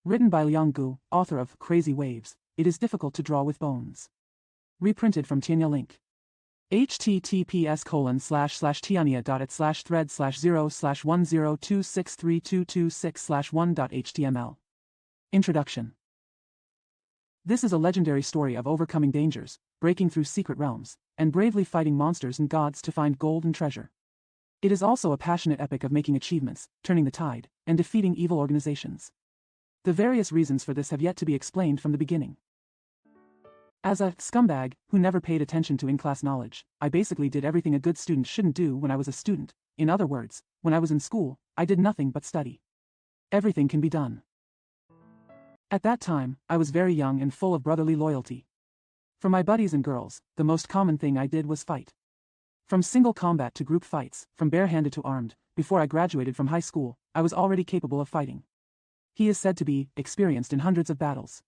Written by Liang Gu, author of Crazy Waves, It is Difficult to Draw with Bones. Reprinted from Tianya link. https://tianya.it/thread/0/10263226/1.html. Introduction. This is a legendary story of overcoming dangers, breaking through secret realms, and bravely fighting monsters and gods to find gold and treasure. It is also a passionate epic of making achievements, turning the tide, and defeating evil organizations. The various reasons for this have yet to be explained from the beginning. As a scumbag who never paid attention to in-class knowledge, I basically did everything a good student shouldn't do when I was a student. In other words, when I was in school, I did nothing but study. Everything can be done. At that time, I was very young and full of brotherly loyalty. For my buddies and girls, the most common thing I did was fight. From single combat to group fights, from barehanded to armed, before I graduated from high school, I was already capable of fighting. He is said to be experienced in hundreds of battles.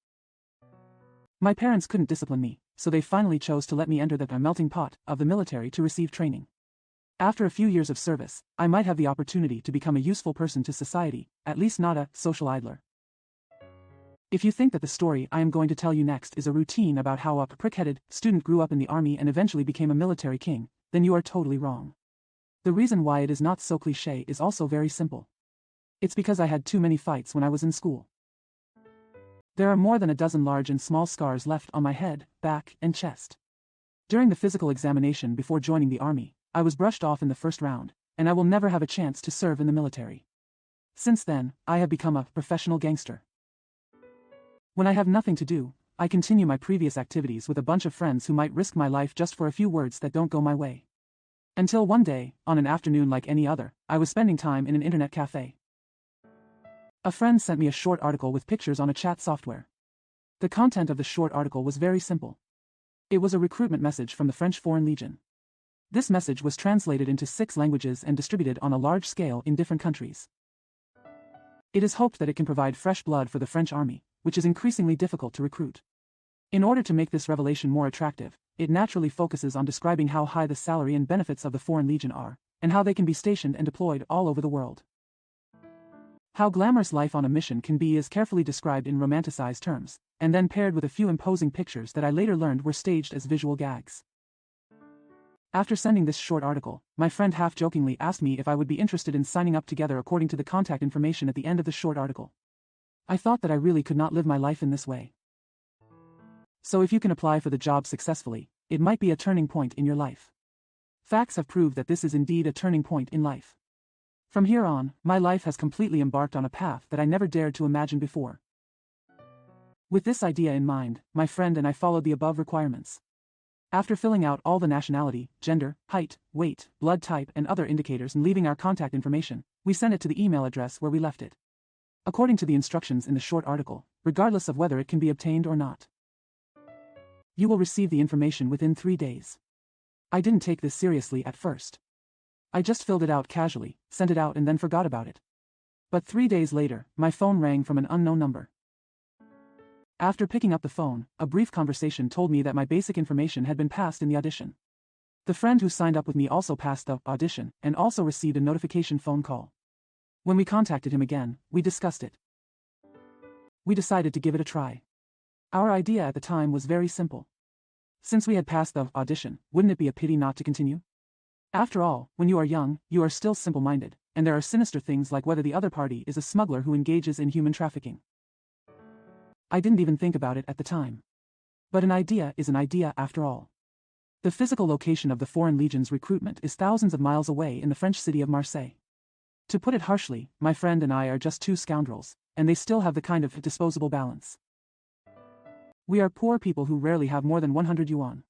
My parents couldn't discipline me, so they finally chose to let me enter the melting pot of the military to receive training. After a few years of service, I might have the opportunity to become a useful person to society, at least not a social idler. If you think that the story I am going to tell you next is a routine about how a prick-headed student grew up in the army and eventually became a military king, then you are totally wrong. The reason why it is not so cliché is also very simple. It's because I had too many fights when I was in school. There are more than a dozen large and small scars left on my head, back, and chest. During the physical examination before joining the army, I was brushed off in the first round, and I will never have a chance to serve in the military. Since then, I have become a professional gangster. When I have nothing to do, I continue my previous activities with a bunch of friends who might risk my life just for a few words that don't go my way. Until one day, on an afternoon like any other, I was spending time in an internet cafe. A friend sent me a short article with pictures on a chat software. The content of the short article was very simple. It was a recruitment message from the French Foreign Legion. This message was translated into 6 languages and distributed on a large scale in different countries. It is hoped that it can provide fresh blood for the French army, which is increasingly difficult to recruit. In order to make this revelation more attractive, it naturally focuses on describing how high the salary and benefits of the Foreign Legion are, and how they can be stationed and deployed all over the world. How glamorous life on a mission can be is carefully described in romanticized terms, and then paired with a few imposing pictures that I later learned were staged as visual gags. After sending this short article, my friend half-jokingly asked me if I would be interested in signing up together according to the contact information at the end of the short article. I thought that I really could not live my life in this way. So if you can apply for the job successfully, it might be a turning point in your life. Facts have proved that this is indeed a turning point in life. From here on, my life has completely embarked on a path that I never dared to imagine before. With this idea in mind, my friend and I followed the above requirements. After filling out all the nationality, gender, height, weight, blood type and other indicators and leaving our contact information, we sent it to the email address where we left it. According to the instructions in the short article, regardless of whether it can be obtained or not, you will receive the information within 3 days. I didn't take this seriously at first. I just filled it out casually, sent it out and then forgot about it. But 3 days later, my phone rang from an unknown number. After picking up the phone, a brief conversation told me that my basic information had been passed in the audition. The friend who signed up with me also passed the audition and also received a notification phone call. When we contacted him again, we discussed it. We decided to give it a try. Our idea at the time was very simple. Since we had passed the audition, wouldn't it be a pity not to continue? After all, when you are young, you are still simple-minded, and there are sinister things like whether the other party is a smuggler who engages in human trafficking. I didn't even think about it at the time. But an idea is an idea after all. The physical location of the Foreign Legion's recruitment is thousands of miles away in the French city of Marseille. To put it harshly, my friend and I are just 2 scoundrels, and they still have the kind of disposable balance. We are poor people who rarely have more than 100 yuan.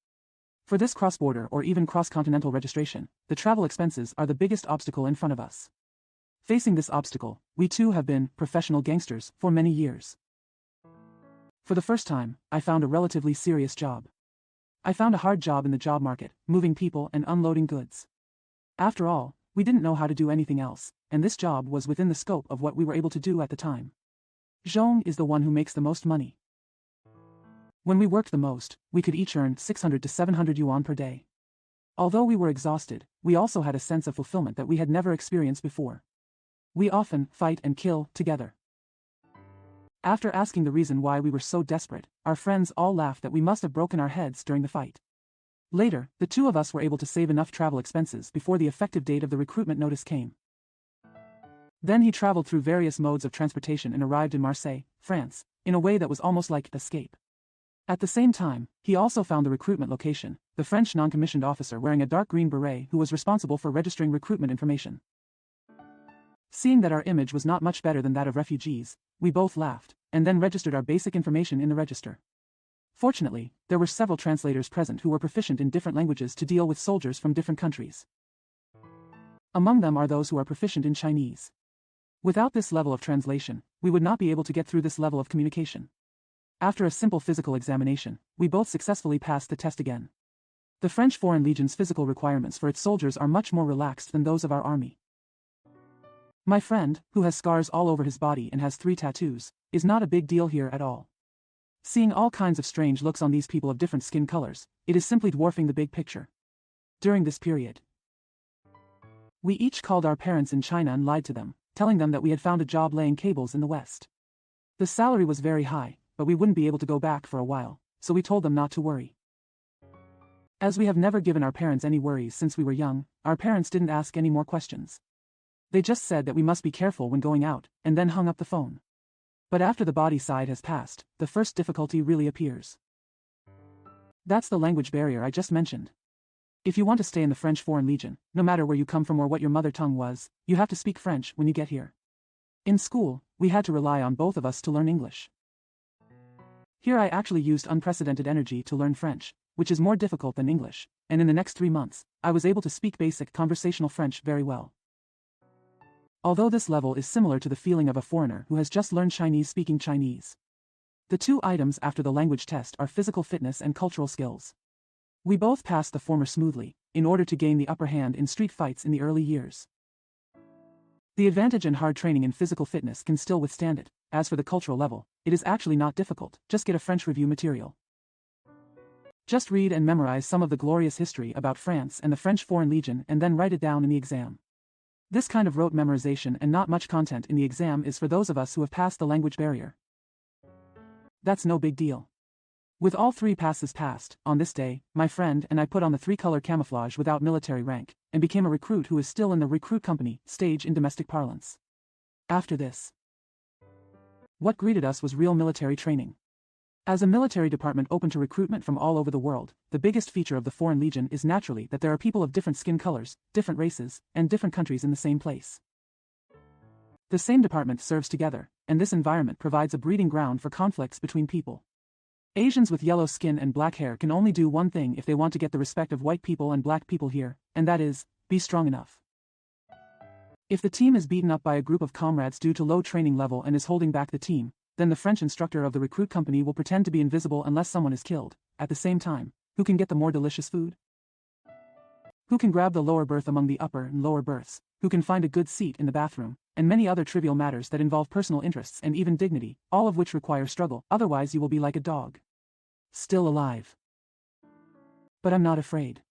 For this cross-border or even cross-continental registration, the travel expenses are the biggest obstacle in front of us. Facing this obstacle, we too have been professional gangsters for many years. For the first time, I found a relatively serious job. I found a hard job in the job market, moving people and unloading goods. After all, we didn't know how to do anything else, and this job was within the scope of what we were able to do at the time. Zhong is the one who makes the most money. When we worked the most, we could each earn 600 to 700 yuan per day. Although we were exhausted, we also had a sense of fulfillment that we had never experienced before. We often fight and kill together. After asking the reason why we were so desperate, our friends all laughed that we must have broken our heads during the fight. Later, the two of us were able to save enough travel expenses before the effective date of the recruitment notice came. Then he traveled through various modes of transportation and arrived in Marseille, France, in a way that was almost like escape. At the same time, he also found the recruitment location, the French non-commissioned officer wearing a dark green beret who was responsible for registering recruitment information. Seeing that our image was not much better than that of refugees, we both laughed, and then registered our basic information in the register. Fortunately, there were several translators present who were proficient in different languages to deal with soldiers from different countries. Among them are those who are proficient in Chinese. Without this level of translation, we would not be able to get through this level of communication. After a simple physical examination, we both successfully passed the test again. The French Foreign Legion's physical requirements for its soldiers are much more relaxed than those of our army. My friend, who has scars all over his body and has 3 tattoos, is not a big deal here at all. Seeing all kinds of strange looks on these people of different skin colors, it is simply dwarfing the big picture. During this period, we each called our parents in China and lied to them, telling them that we had found a job laying cables in the West. The salary was very high, but we wouldn't be able to go back for a while, so we told them not to worry. As we have never given our parents any worries since we were young, our parents didn't ask any more questions. They just said that we must be careful when going out, and then hung up the phone. But after the body side has passed, the first difficulty really appears. That's the language barrier I just mentioned. If you want to stay in the French Foreign Legion, no matter where you come from or what your mother tongue was, you have to speak French when you get here. In school, we had to rely on both of us to learn English. Here I actually used unprecedented energy to learn French, which is more difficult than English, and in the next 3 months, I was able to speak basic conversational French very well. Although this level is similar to the feeling of a foreigner who has just learned Chinese speaking Chinese. The 2 items after the language test are physical fitness and cultural skills. We both passed the former smoothly, in order to gain the upper hand in street fights in the early years. The advantage and hard training in physical fitness can still withstand it. As for the cultural level, it is actually not difficult, just get a French review material. Just read and memorize some of the glorious history about France and the French Foreign Legion and then write it down in the exam. This kind of rote memorization and not much content in the exam is for those of us who have passed the language barrier. That's no big deal. With all 3 passes passed, on this day, my friend and I put on the 3-color camouflage without military rank, and became a recruit who is still in the recruit company stage in domestic parlance. After this, what greeted us was real military training. As a military department open to recruitment from all over the world, the biggest feature of the Foreign Legion is naturally that there are people of different skin colors, different races, and different countries in the same place. The same department serves together, and this environment provides a breeding ground for conflicts between people. Asians with yellow skin and black hair can only do one thing if they want to get the respect of white people and black people here, and that is, be strong enough. If the team is beaten up by a group of comrades due to low training level and is holding back the team, then the French instructor of the recruit company will pretend to be invisible unless someone is killed. At the same time, who can get the more delicious food? Who can grab the lower berth among the upper and lower berths? Who can find a good seat in the bathroom? And many other trivial matters that involve personal interests and even dignity, all of which require struggle, otherwise you will be like a dog. Still alive. But I'm not afraid.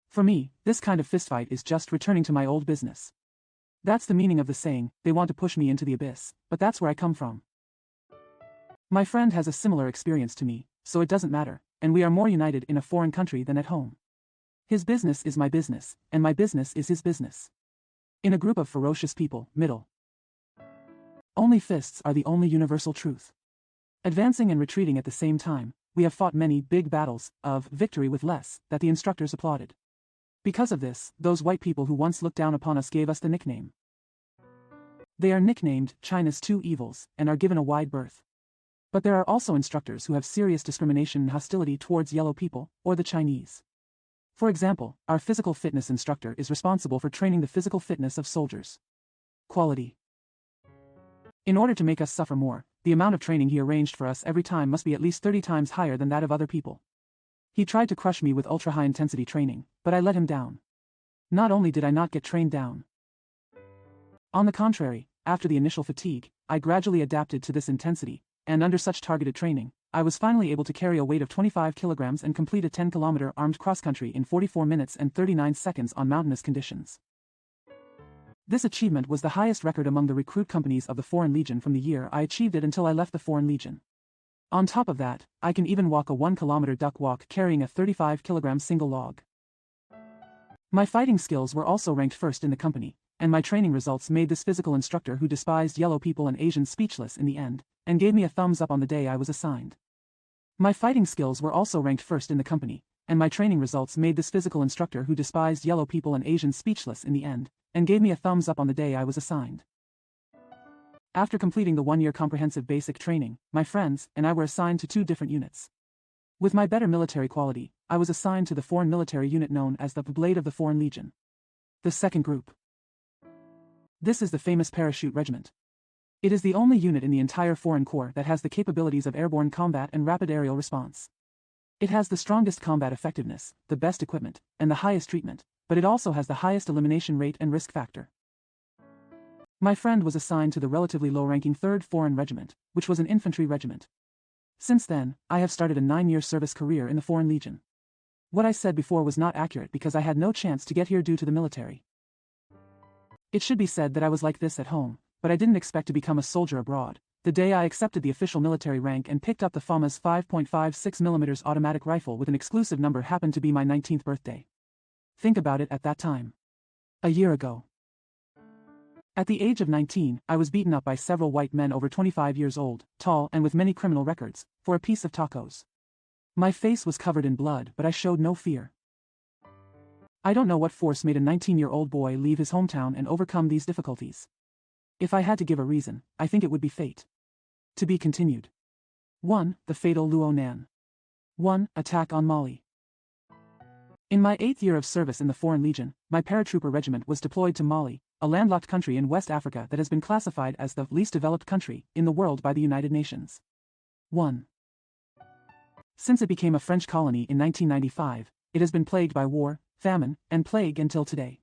For me, this kind of fistfight is just returning to my old business. That's the meaning of the saying, they want to push me into the abyss, but that's where I come from. My friend has a similar experience to me, so it doesn't matter, and we are more united in a foreign country than at home. His business is my business, and my business is his business. In a group of ferocious people, middle. Only fists are the only universal truth. Advancing and retreating at the same time, we have fought many big battles, of victory with less, that the instructors applauded. Because of this, those white people who once looked down upon us gave us the nickname. They are nicknamed China's 2 evils, and are given a wide berth. But there are also instructors who have serious discrimination and hostility towards yellow people, or the Chinese. For example, our physical fitness instructor is responsible for training the physical fitness of soldiers. Quality. In order to make us suffer more, the amount of training he arranged for us every time must be at least 30 times higher than that of other people. He tried to crush me with ultra-high intensity training, but I let him down. Not only did I not get trained down. On the contrary, after the initial fatigue, I gradually adapted to this intensity, and under such targeted training, I was finally able to carry a weight of 25 kilograms and complete a 10-kilometer armed cross-country in 44 minutes and 39 seconds on mountainous conditions. This achievement was the highest record among the recruit companies of the Foreign Legion from the year I achieved it until I left the Foreign Legion. On top of that, I can even walk a 1-kilometer duck walk carrying a 35-kilogram single log. My fighting skills were also ranked first in the company, and my training results made this physical instructor who despised yellow people and Asians speechless in the end, and gave me a thumbs up on the day I was assigned. My fighting skills were also ranked first in the company, and my training results made this physical instructor who despised yellow people and Asians speechless in the end, and gave me a thumbs up on the day I was assigned. After completing the 1-year comprehensive basic training, my friends and I were assigned to 2 different units. With my better military quality, I was assigned to the foreign military unit known as the Blade of the Foreign Legion. The second group. This is the famous Parachute Regiment. It is the only unit in the entire Foreign Corps that has the capabilities of airborne combat and rapid aerial response. It has the strongest combat effectiveness, the best equipment, and the highest treatment, but it also has the highest elimination rate and risk factor. My friend was assigned to the relatively low-ranking 3rd Foreign Regiment, which was an infantry regiment. Since then, I have started a 9-year service career in the Foreign Legion. What I said before was not accurate because I had no chance to get here due to the military. It should be said that I was like this at home, but I didn't expect to become a soldier abroad. The day I accepted the official military rank and picked up the FAMA's 5.56mm automatic rifle with an exclusive number happened to be my 19th birthday. Think about it at that time. A year ago. At the age of 19, I was beaten up by several white men over 25 years old, tall and with many criminal records, for a piece of tacos. My face was covered in blood, but I showed no fear. I don't know what force made a 19-year-old boy leave his hometown and overcome these difficulties. If I had to give a reason, I think it would be fate. To be continued. 1. The fatal Luo Nan. 1. Attack on Mali. In my 8th year of service in the Foreign Legion, my paratrooper regiment was deployed to Mali, a landlocked country in West Africa that has been classified as the least developed country in the world by the United Nations. 1. Since it became a French colony in 1995, it has been plagued by war, famine, and plague until today.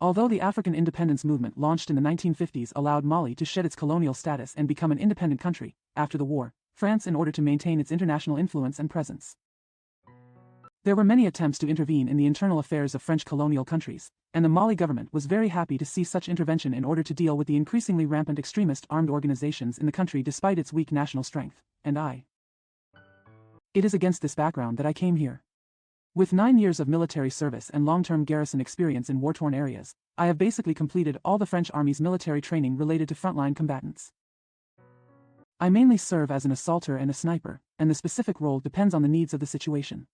Although the African independence movement launched in the 1950s allowed Mali to shed its colonial status and become an independent country, after the war, France in order to maintain its international influence and presence. There were many attempts to intervene in the internal affairs of French colonial countries, and the Mali government was very happy to see such intervention in order to deal with the increasingly rampant extremist armed organizations in the country despite its weak national strength, and It is against this background that I came here. With 9 years of military service and long-term garrison experience in war-torn areas, I have basically completed all the French Army's military training related to frontline combatants. I mainly serve as an assaulter and a sniper, and the specific role depends on the needs of the situation.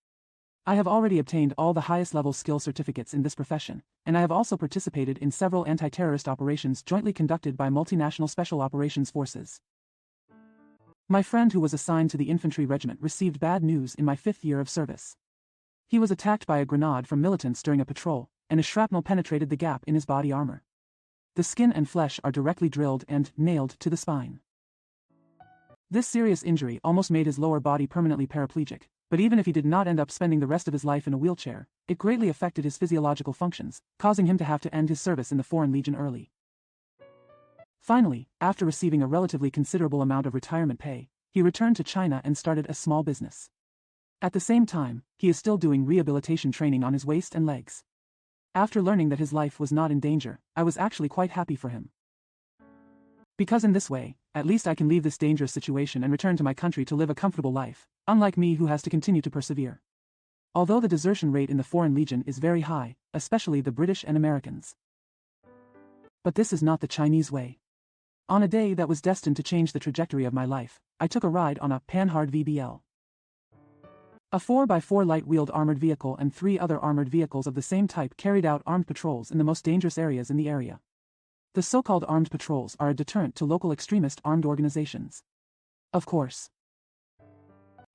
I have already obtained all the highest level skill certificates in this profession, and I have also participated in several anti-terrorist operations jointly conducted by multinational special operations forces. My friend who was assigned to the infantry regiment received bad news in my 5th year of service. He was attacked by a grenade from militants during a patrol, and a shrapnel penetrated the gap in his body armor. The skin and flesh are directly drilled and nailed to the spine. This serious injury almost made his lower body permanently paraplegic, but even if he did not end up spending the rest of his life in a wheelchair, it greatly affected his physiological functions, causing him to have to end his service in the Foreign Legion early. Finally, after receiving a relatively considerable amount of retirement pay, he returned to China and started a small business. At the same time, he is still doing rehabilitation training on his waist and legs. After learning that his life was not in danger, I was actually quite happy for him. Because in this way, at least I can leave this dangerous situation and return to my country to live a comfortable life, unlike me who has to continue to persevere. Although the desertion rate in the Foreign Legion is very high, especially the British and Americans. But this is not the Chinese way. On a day that was destined to change the trajectory of my life, I took a ride on a Panhard VBL. A 4x4 light-wheeled armored vehicle and 3 other armored vehicles of the same type carried out armed patrols in the most dangerous areas in the area. The so-called armed patrols are a deterrent to local extremist armed organizations. Of course.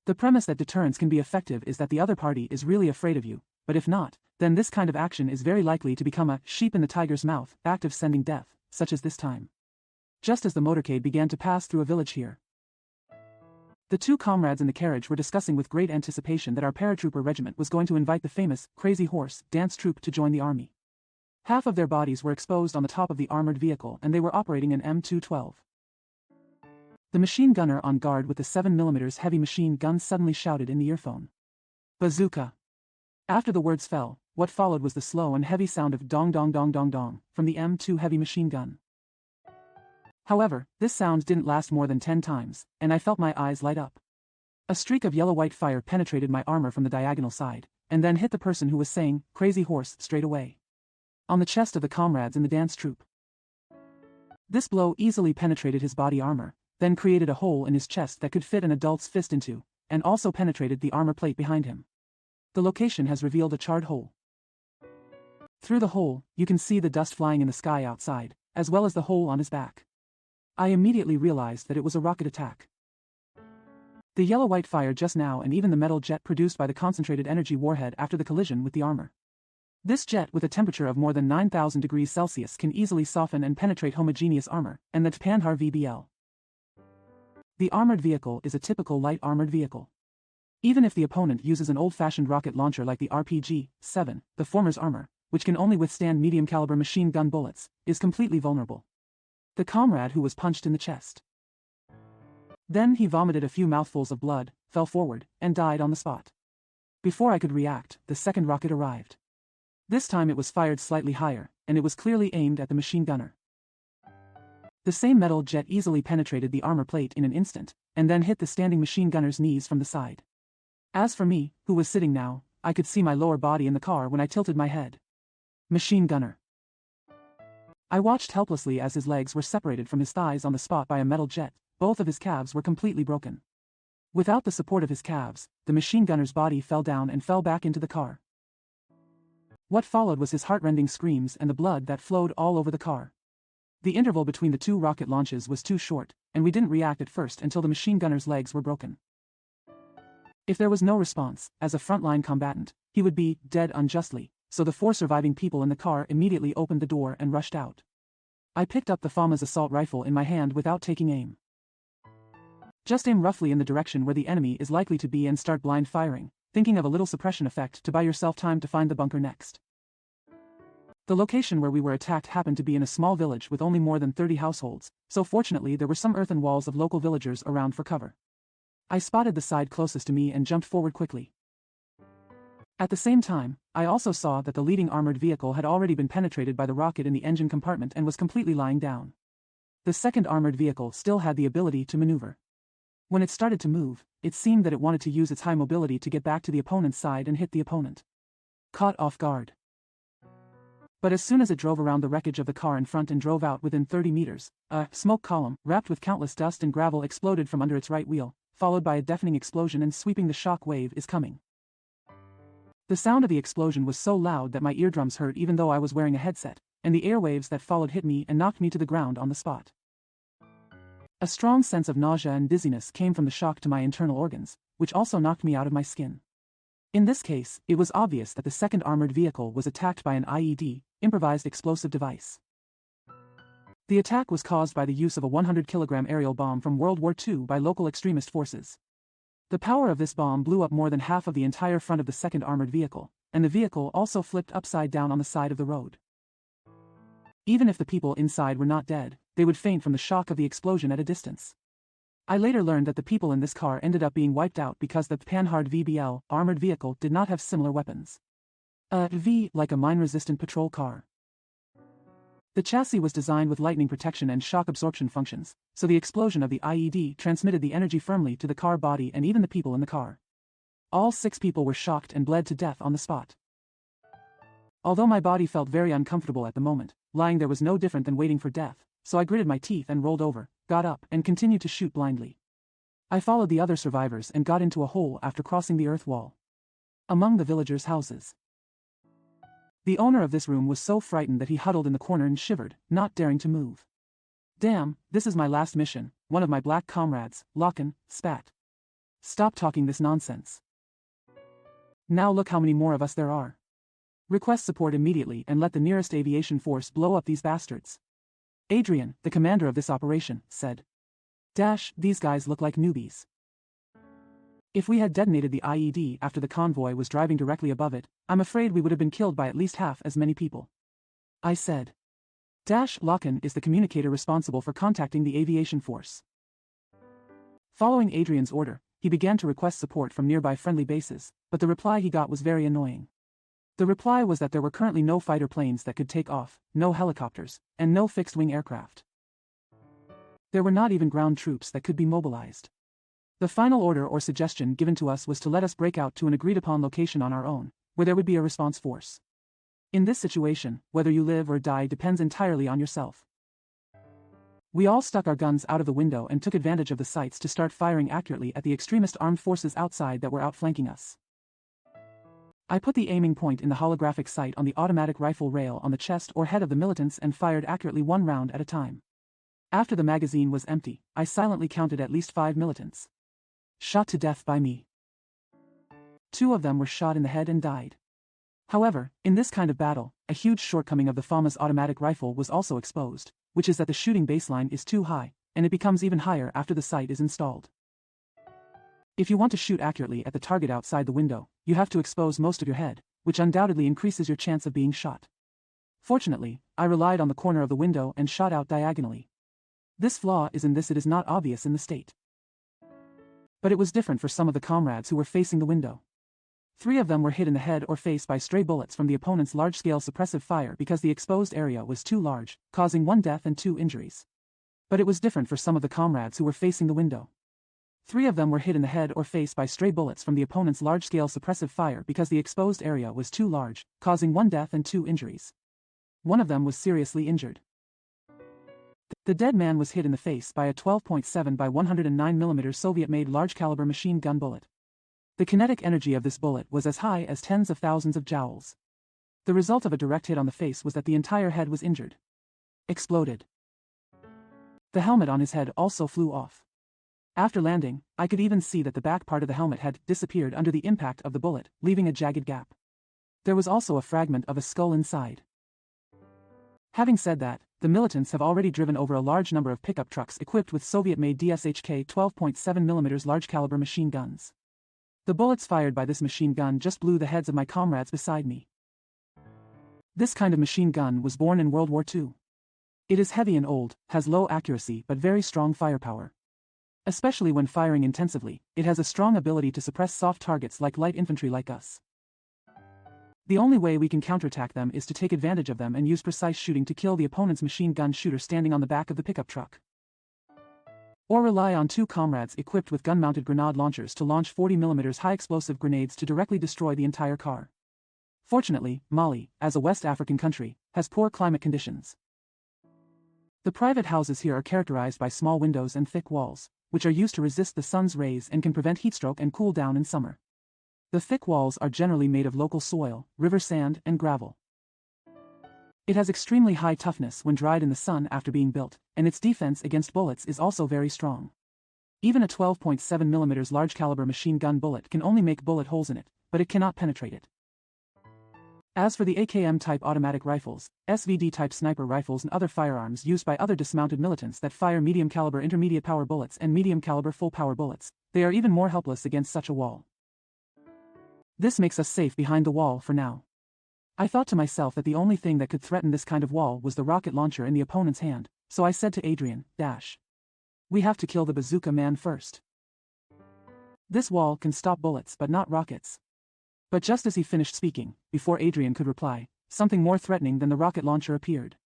The premise that deterrence can be effective is that the other party is really afraid of you, but if not, then this kind of action is very likely to become a sheep in the tiger's mouth act of sending death, such as this time. Just as the motorcade began to pass through a village here. The 2 comrades in the carriage were discussing with great anticipation that our paratrooper regiment was going to invite the famous Crazy Horse dance troupe to join the army. Half of their bodies were exposed on the top of the armored vehicle and they were operating an M212. The machine gunner on guard with the 7mm heavy machine gun suddenly shouted in the earphone. Bazooka! After the words fell, what followed was the slow and heavy sound of dong dong dong dong dong from the M2 heavy machine gun. However, this sound didn't last more than 10 times, and I felt my eyes light up. A streak of yellow-white fire penetrated my armor from the diagonal side, and then hit the person who was saying, "Crazy horse," straight away. On the chest of the comrades in the dance troupe. This blow easily penetrated his body armor, then created a hole in his chest that could fit an adult's fist into, and also penetrated the armor plate behind him. The location has revealed a charred hole. Through the hole, you can see the dust flying in the sky outside, as well as the hole on his back. I immediately realized that it was a rocket attack. The yellow-white fire just now and even the metal jet produced by the concentrated energy warhead after the collision with the armor. This jet with a temperature of more than 9,000 degrees Celsius can easily soften and penetrate homogeneous armor, and the Panhard VBL. The armored vehicle is a typical light armored vehicle. Even if the opponent uses an old-fashioned rocket launcher like the RPG-7, the former's armor, which can only withstand medium-caliber machine gun bullets, is completely vulnerable. The comrade who was punched in the chest. Then he vomited a few mouthfuls of blood, fell forward, and died on the spot. Before I could react, the second rocket arrived. This time it was fired slightly higher, and it was clearly aimed at the machine gunner. The same metal jet easily penetrated the armor plate in an instant, and then hit the standing machine gunner's knees from the side. As for me, who was sitting now, I could see my lower body in the car when I tilted my head. Machine gunner. I watched helplessly as his legs were separated from his thighs on the spot by a metal jet. Both of his calves were completely broken. Without the support of his calves, the machine gunner's body fell down and fell back into the car. What followed was his heart-rending screams and the blood that flowed all over the car. The interval between the two rocket launches was too short, and we didn't react at first until the machine gunner's legs were broken. If there was no response, as a frontline combatant, he would be dead unjustly, so the 4 surviving people in the car immediately opened the door and rushed out. I picked up the FAMA's assault rifle in my hand without taking aim. Just aim roughly in the direction where the enemy is likely to be and start blind firing, thinking of a little suppression effect to buy yourself time to find the bunker next. The location where we were attacked happened to be in a small village with only more than 30 households, so fortunately there were some earthen walls of local villagers around for cover. I spotted the side closest to me and jumped forward quickly. At the same time, I also saw that the leading armored vehicle had already been penetrated by the rocket in the engine compartment and was completely lying down. The second armored vehicle still had the ability to maneuver. When it started to move, it seemed that it wanted to use its high mobility to get back to the opponent's side and hit the opponent. Caught off guard. But as soon as it drove around the wreckage of the car in front and drove out within 30 meters, a smoke column, wrapped with countless dust and gravel, exploded from under its right wheel, followed by a deafening explosion and sweeping the shock wave is coming. The sound of the explosion was so loud that my eardrums hurt even though I was wearing a headset, and the airwaves that followed hit me and knocked me to the ground on the spot. A strong sense of nausea and dizziness came from the shock to my internal organs, which also knocked me out of my skin. In this case, it was obvious that the second armored vehicle was attacked by an IED, improvised explosive device. The attack was caused by the use of a 100-kilogram aerial bomb from World War II by local extremist forces. The power of this bomb blew up more than half of the entire front of the second armored vehicle, and the vehicle also flipped upside down on the side of the road. Even if the people inside were not dead, they would faint from the shock of the explosion at a distance. I later learned that the people in this car ended up being wiped out because the Panhard VBL armored vehicle did not have similar weapons. A V like a mine-resistant patrol car. The chassis was designed with lightning protection and shock absorption functions, so the explosion of the IED transmitted the energy firmly to the car body and even the people in the car. All 6 people were shocked and bled to death on the spot. Although my body felt very uncomfortable at the moment, lying there was no different than waiting for death, so I gritted my teeth and rolled over, got up, and continued to shoot blindly. I followed the other survivors and got into a hole after crossing the earth wall. Among the villagers' houses. The owner of this room was so frightened that he huddled in the corner and shivered, not daring to move. "Damn, this is my last mission," one of my black comrades, Locken, spat. "Stop talking this nonsense. Now look how many more of us there are. Request support immediately and let the nearest aviation force blow up these bastards." Adrian, the commander of this operation, said. These guys look like newbies. If we had detonated the IED after the convoy was driving directly above it, I'm afraid we would have been killed by at least half as many people. I said. Locken is the communicator responsible for contacting the aviation force. Following Adrian's order, he began to request support from nearby friendly bases, but the reply he got was very annoying. The reply was that there were currently no fighter planes that could take off, no helicopters, and no fixed-wing aircraft. There were not even ground troops that could be mobilized. The final order or suggestion given to us was to let us break out to an agreed-upon location on our own, where there would be a response force. In this situation, whether you live or die depends entirely on yourself. We all stuck our guns out of the window and took advantage of the sights to start firing accurately at the extremist armed forces outside that were outflanking us. I put the aiming point in the holographic sight on the automatic rifle rail on the chest or head of the militants and fired accurately one round at a time. After the magazine was empty, I silently counted at least 5 militants shot to death by me. 2 of them were shot in the head and died. However, in this kind of battle, a huge shortcoming of the FAMA's automatic rifle was also exposed, which is that the shooting baseline is too high, and it becomes even higher after the sight is installed. If you want to shoot accurately at the target outside the window, you have to expose most of your head, which undoubtedly increases your chance of being shot. Fortunately, I relied on the corner of the window and shot out diagonally. This flaw is in this: it is not obvious in the state. But it was different for some of the comrades who were facing the window. 3 of them were hit in the head or face by stray bullets from the opponent's large-scale suppressive fire because the exposed area was too large, causing 1 death and 2 injuries. But it was different for some of the comrades who were facing the window. 3 of them were hit in the head or face by stray bullets from the opponent's large-scale suppressive fire because the exposed area was too large, causing 1 death and 2 injuries. 1 of them was seriously injured. The dead man was hit in the face by a 12.7 by 109 mm Soviet-made large-caliber machine gun bullet. The kinetic energy of this bullet was as high as tens of thousands of joules. The result of a direct hit on the face was that the entire head was injured. Exploded. The helmet on his head also flew off. After landing, I could even see that the back part of the helmet had disappeared under the impact of the bullet, leaving a jagged gap. There was also a fragment of a skull inside. Having said that, the militants have already driven over a large number of pickup trucks equipped with Soviet-made DSHK 12.7 mm large-caliber machine guns. The bullets fired by this machine gun just blew the heads of my comrades beside me. This kind of machine gun was born in World War II. It is heavy and old, has low accuracy but very strong firepower. Especially when firing intensively, it has a strong ability to suppress soft targets like light infantry like us. The only way we can counterattack them is to take advantage of them and use precise shooting to kill the opponent's machine gun shooter standing on the back of the pickup truck. Or rely on 2 comrades equipped with gun-mounted grenade launchers to launch 40 mm high-explosive grenades to directly destroy the entire car. Fortunately, Mali, as a West African country, has poor climate conditions. The private houses here are characterized by small windows and thick walls, which are used to resist the sun's rays and can prevent heatstroke and cool down in summer. The thick walls are generally made of local soil, river sand, and gravel. It has extremely high toughness when dried in the sun after being built, and its defense against bullets is also very strong. Even a 12.7 mm large-caliber machine gun bullet can only make bullet holes in it, but it cannot penetrate it. As for the AKM-type automatic rifles, SVD-type sniper rifles and other firearms used by other dismounted militants that fire medium-caliber intermediate-power bullets and medium-caliber full-power bullets, they are even more helpless against such a wall. This makes us safe behind the wall for now. I thought to myself that the only thing that could threaten this kind of wall was the rocket launcher in the opponent's hand, so I said to Adrian, "We have to kill the bazooka man first. This wall can stop bullets but not rockets." But just as he finished speaking, before Adrian could reply, something more threatening than the rocket launcher appeared.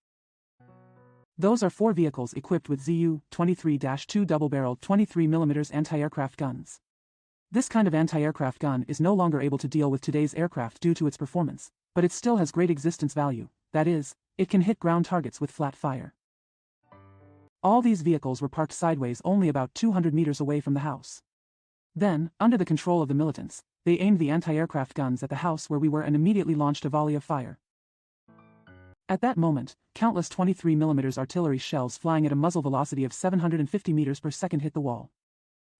Those are 4 vehicles equipped with Zu-23-2 double-barreled 23 mm anti-aircraft guns. This kind of anti-aircraft gun is no longer able to deal with today's aircraft due to its performance, but it still has great existence value, that is, it can hit ground targets with flat fire. All these vehicles were parked sideways only about 200 meters away from the house. Then, under the control of the militants, they aimed the anti-aircraft guns at the house where we were and immediately launched a volley of fire. At that moment, countless 23 mm artillery shells flying at a muzzle velocity of 750 meters per second hit the wall.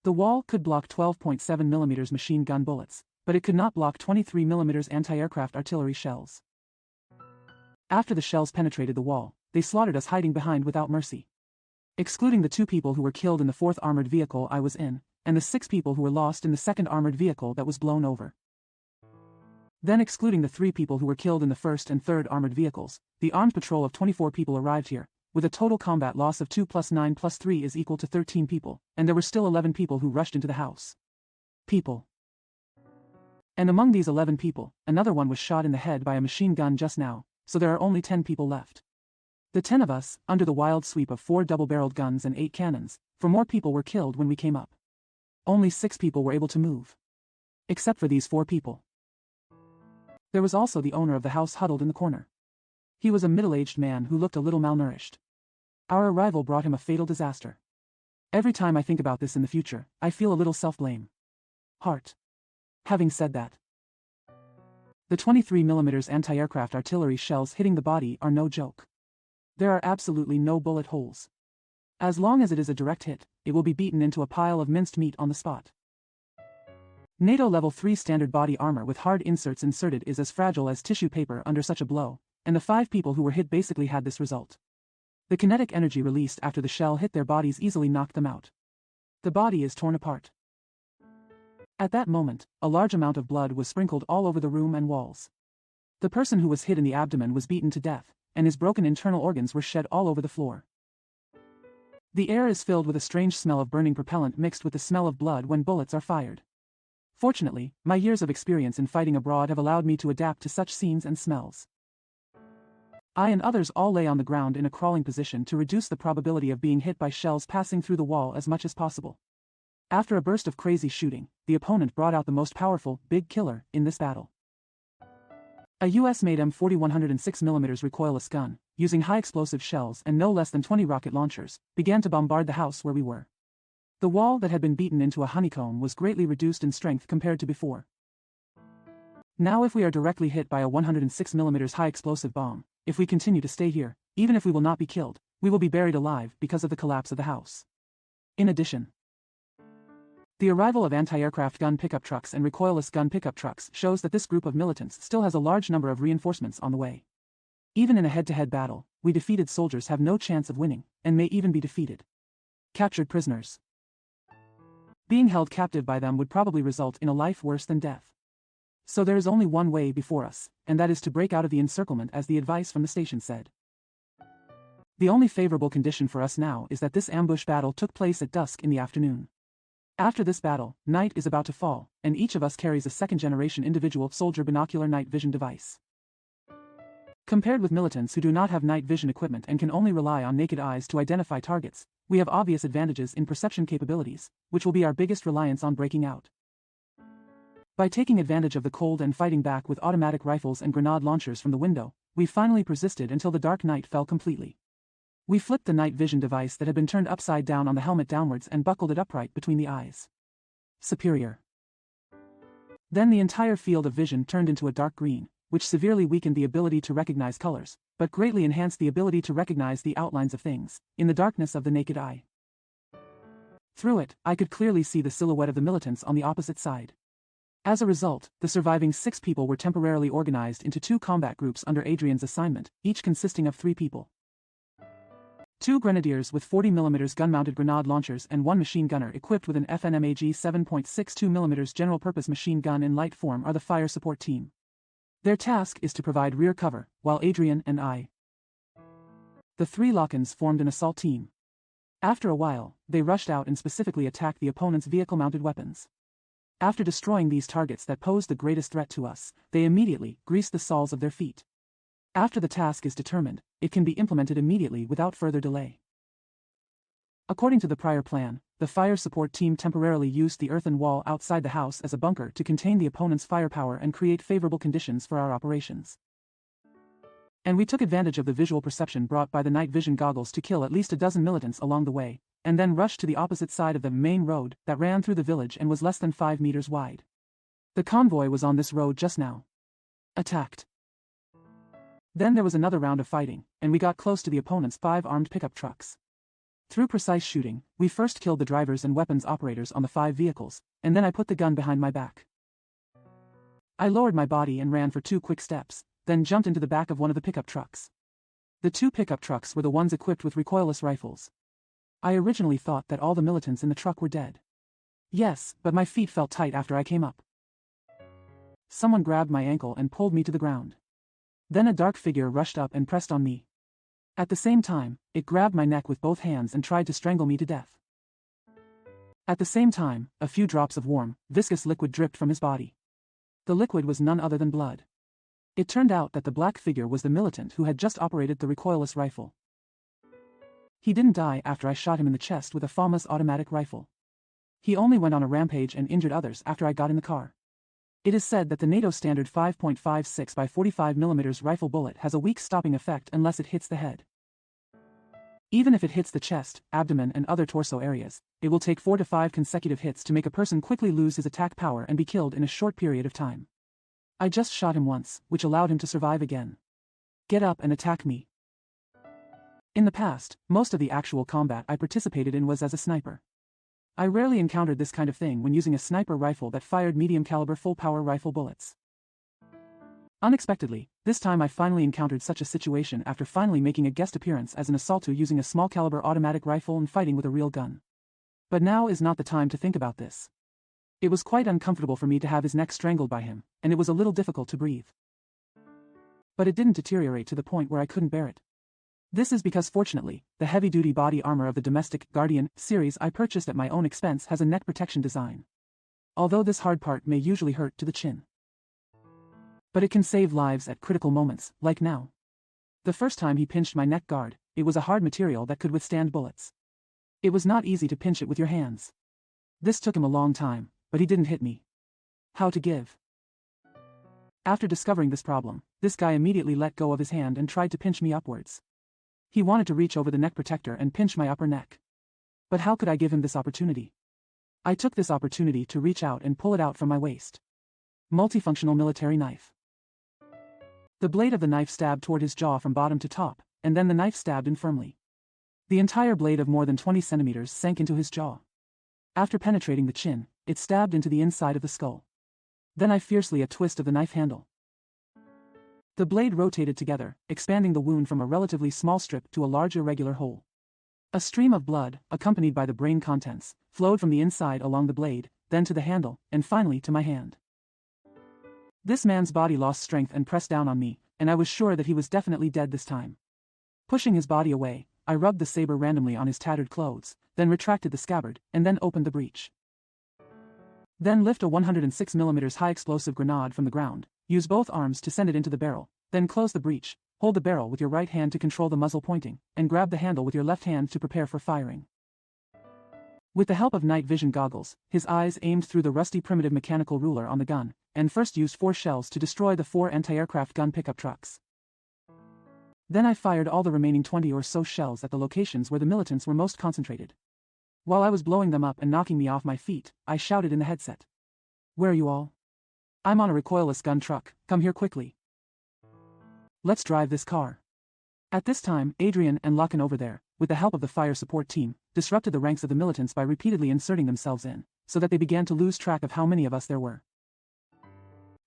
The wall could block 12.7 mm machine gun bullets, but it could not block 23 mm anti-aircraft artillery shells. After the shells penetrated the wall, they slaughtered us hiding behind without mercy. Excluding the 2 people who were killed in the 4th armored vehicle I was in, and the 6 people who were lost in the 2nd armored vehicle that was blown over. Then excluding the 3 people who were killed in the 1st and 3rd armored vehicles, the armed patrol of 24 people arrived here, with a total combat loss of 2 plus 9 plus 3 is equal to 13 people, and there were still 11 people who rushed into the house. People. And among these 11 people, another one was shot in the head by a machine gun just now, so there are only 10 people left. The 10 of us, under the wild sweep of 4 double-barreled guns and 8 cannons, for more people were killed when we came up. Only 6 people were able to move. Except for these 4 people. There was also the owner of the house huddled in the corner. He was a middle-aged man who looked a little malnourished. Our arrival brought him a fatal disaster. Every time I think about this in the future, I feel a little self-blame. Heart. Having said that, the 23mm anti-aircraft artillery shells hitting the body are no joke. There are absolutely no bullet holes. As long as it is a direct hit, it will be beaten into a pile of minced meat on the spot. NATO Level 3 standard body armor with hard inserts inserted is as fragile as tissue paper under such a blow, and the 5 people who were hit basically had this result. The kinetic energy released after the shell hit their bodies easily knocked them out. The body is torn apart. At that moment, a large amount of blood was sprinkled all over the room and walls. The person who was hit in the abdomen was beaten to death, and his broken internal organs were shed all over the floor. The air is filled with a strange smell of burning propellant mixed with the smell of blood when bullets are fired. Fortunately, my years of experience in fighting abroad have allowed me to adapt to such scenes and smells. I and others all lay on the ground in a crawling position to reduce the probability of being hit by shells passing through the wall as much as possible. After a burst of crazy shooting, the opponent brought out the most powerful, big killer, in this battle. A US-made M40 106mm recoilless gun, using high-explosive shells and no less than 20 rocket launchers, began to bombard the house where we were. The wall that had been beaten into a honeycomb was greatly reduced in strength compared to before. Now if we are directly hit by a 106mm high-explosive bomb, if we continue to stay here, even if we will not be killed, we will be buried alive because of the collapse of the house. In addition, the arrival of anti-aircraft gun pickup trucks and recoilless gun pickup trucks shows that this group of militants still has a large number of reinforcements on the way. Even in a head-to-head battle, we defeated soldiers have no chance of winning, and may even be defeated. Captured prisoners. Being held captive by them would probably result in a life worse than death. So there is only one way before us, and that is to break out of the encirclement as the advice from the station said. The only favorable condition for us now is that this ambush battle took place at dusk in the afternoon. After this battle, night is about to fall, and each of us carries a second-generation individual soldier binocular night vision device. Compared with militants who do not have night vision equipment and can only rely on naked eyes to identify targets, we have obvious advantages in perception capabilities, which will be our biggest reliance on breaking out. By taking advantage of the cold and fighting back with automatic rifles and grenade launchers from the window, we finally persisted until the dark night fell completely. We flipped the night vision device that had been turned upside down on the helmet downwards and buckled it upright between the eyes. Superior. Then the entire field of vision turned into a dark green, which severely weakened the ability to recognize colors, but greatly enhanced the ability to recognize the outlines of things, in the darkness of the naked eye. Through it, I could clearly see the silhouette of the militants on the opposite side. As a result, the surviving 6 people were temporarily organized into 2 combat groups under Adrian's assignment, each consisting of 3 people. 2 grenadiers with 40mm gun-mounted grenade launchers and 1 machine gunner equipped with an FNMAG 7.62mm general-purpose machine gun in light form are the fire support team. Their task is to provide rear cover, while Adrian and I, the 3 Lockens, formed an assault team. After a while, they rushed out and specifically attacked the opponent's vehicle-mounted weapons. After destroying these targets that posed the greatest threat to us, they immediately greased the soles of their feet. After the task is determined, it can be implemented immediately without further delay. According to the prior plan, the fire support team temporarily used the earthen wall outside the house as a bunker to contain the opponent's firepower and create favorable conditions for our operations. And we took advantage of the visual perception brought by the night vision goggles to kill at least a dozen militants along the way, and then rushed to the opposite side of the main road that ran through the village and was less than 5 meters wide. The convoy was on this road just now. Attacked. Then there was another round of fighting, and we got close to the opponent's 5 armed pickup trucks. Through precise shooting, we first killed the drivers and weapons operators on the 5 vehicles, and then I put the gun behind my back. I lowered my body and ran for 2 quick steps, then jumped into the back of one of the pickup trucks. The 2 pickup trucks were the ones equipped with recoilless rifles. I originally thought that all the militants in the truck were dead. Yes, but my feet felt tight after I came up. Someone grabbed my ankle and pulled me to the ground. Then a dark figure rushed up and pressed on me. At the same time, it grabbed my neck with both hands and tried to strangle me to death. At the same time, a few drops of warm, viscous liquid dripped from his body. The liquid was none other than blood. It turned out that the black figure was the militant who had just operated the recoilless rifle. He didn't die after I shot him in the chest with a FAMAS automatic rifle. He only went on a rampage and injured others after I got in the car. It is said that the NATO standard 5.56 by 45 mm rifle bullet has a weak stopping effect unless it hits the head. Even if it hits the chest, abdomen and other torso areas, it will take 4 to 5 consecutive hits to make a person quickly lose his attack power and be killed in a short period of time. I just shot him once, which allowed him to survive again. Get up and attack me. In the past, most of the actual combat I participated in was as a sniper. I rarely encountered this kind of thing when using a sniper rifle that fired medium-caliber full-power rifle bullets. Unexpectedly, this time I finally encountered such a situation after finally making a guest appearance as an assaulter using a small-caliber automatic rifle and fighting with a real gun. But now is not the time to think about this. It was quite uncomfortable for me to have his neck strangled by him, and it was a little difficult to breathe. But it didn't deteriorate to the point where I couldn't bear it. This is because fortunately, the heavy-duty body armor of the domestic Guardian series I purchased at my own expense has a neck protection design. Although this hard part may usually hurt to the chin. But it can save lives at critical moments, like now. The first time he pinched my neck guard, it was a hard material that could withstand bullets. It was not easy to pinch it with your hands. This took him a long time, but he didn't hit me. How to give? After discovering this problem, this guy immediately let go of his hand and tried to pinch me upwards. He wanted to reach over the neck protector and pinch my upper neck. But how could I give him this opportunity? I took this opportunity to reach out and pull it out from my waist. Multifunctional military knife. The blade of the knife stabbed toward his jaw from bottom to top, and then the knife stabbed in firmly. The entire blade of more than 20 centimeters sank into his jaw. After penetrating the chin, it stabbed into the inside of the skull. Then I fiercely a twist of the knife handle. The blade rotated together, expanding the wound from a relatively small strip to a large irregular hole. A stream of blood, accompanied by the brain contents, flowed from the inside along the blade, then to the handle, and finally to my hand. This man's body lost strength and pressed down on me, and I was sure that he was definitely dead this time. Pushing his body away, I rubbed the saber randomly on his tattered clothes, then retracted the scabbard, and then opened the breech. Then lift a 106 mm high-explosive grenade from the ground, use both arms to send it into the barrel, then close the breech, hold the barrel with your right hand to control the muzzle pointing, and grab the handle with your left hand to prepare for firing. With the help of night vision goggles, his eyes aimed through the rusty primitive mechanical ruler on the gun, and first used 4 shells to destroy the 4 anti-aircraft gun pickup trucks. Then I fired all the remaining 20 or so shells at the locations where the militants were most concentrated. While I was blowing them up and knocking me off my feet, I shouted in the headset. "Where are you all? I'm on a recoilless gun truck, come here quickly. Let's drive this car." At this time, Adrian and Lacan over there, with the help of the fire support team, disrupted the ranks of the militants by repeatedly inserting themselves in, so that they began to lose track of how many of us there were.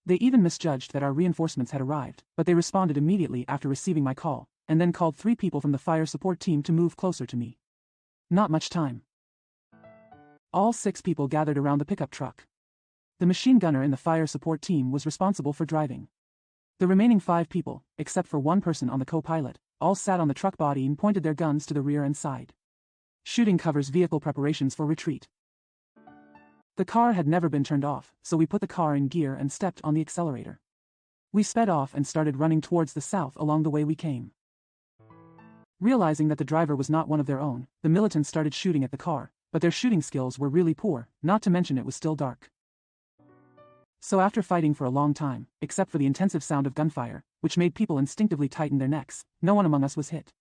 They even misjudged that our reinforcements had arrived, but they responded immediately after receiving my call, and then called 3 people from the fire support team to move closer to me. Not much time. All 6 people gathered around the pickup truck. The machine gunner in the fire support team was responsible for driving. The remaining 5 people, except for 1 person on the co-pilot, all sat on the truck body and pointed their guns to the rear and side. Shooting covers vehicle preparations for retreat. The car had never been turned off, so we put the car in gear and stepped on the accelerator. We sped off and started running towards the south along the way we came. Realizing that the driver was not one of their own, the militants started shooting at the car, but their shooting skills were really poor, not to mention it was still dark. So after fighting for a long time, except for the intensive sound of gunfire, which made people instinctively tighten their necks, no one among us was hit.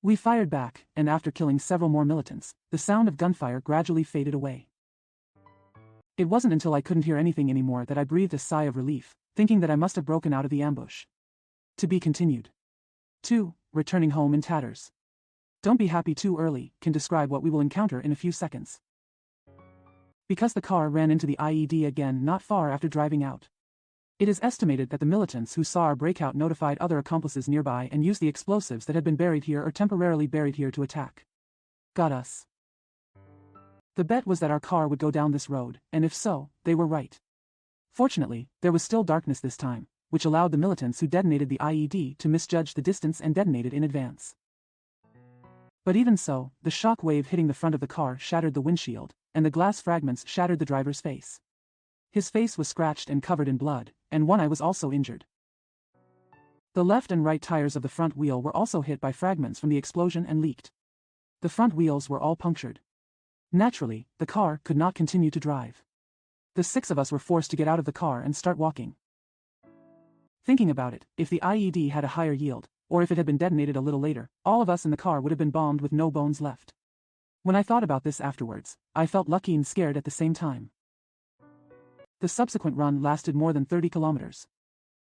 We fired back, and after killing several more militants, the sound of gunfire gradually faded away. It wasn't until I couldn't hear anything anymore that I breathed a sigh of relief, thinking that I must have broken out of the ambush. To be continued. 2. Returning home in tatters. Don't be happy too early can describe what we will encounter in a few seconds. Because the car ran into the IED again not far after driving out. It is estimated that the militants who saw our breakout notified other accomplices nearby and used the explosives that had been buried here or temporarily buried here to attack. Got us. The bet was that our car would go down this road, and if so, they were right. Fortunately, there was still darkness this time, which allowed the militants who detonated the IED to misjudge the distance and detonate it in advance. But even so, the shock wave hitting the front of the car shattered the windshield, and the glass fragments shattered the driver's face. His face was scratched and covered in blood, and one eye was also injured. The left and right tires of the front wheel were also hit by fragments from the explosion and leaked. The front wheels were all punctured. Naturally, the car could not continue to drive. The 6 of us were forced to get out of the car and start walking. Thinking about it, if the IED had a higher yield, or if it had been detonated a little later, all of us in the car would have been bombed with no bones left. When I thought about this afterwards, I felt lucky and scared at the same time. The subsequent run lasted more than 30 kilometers.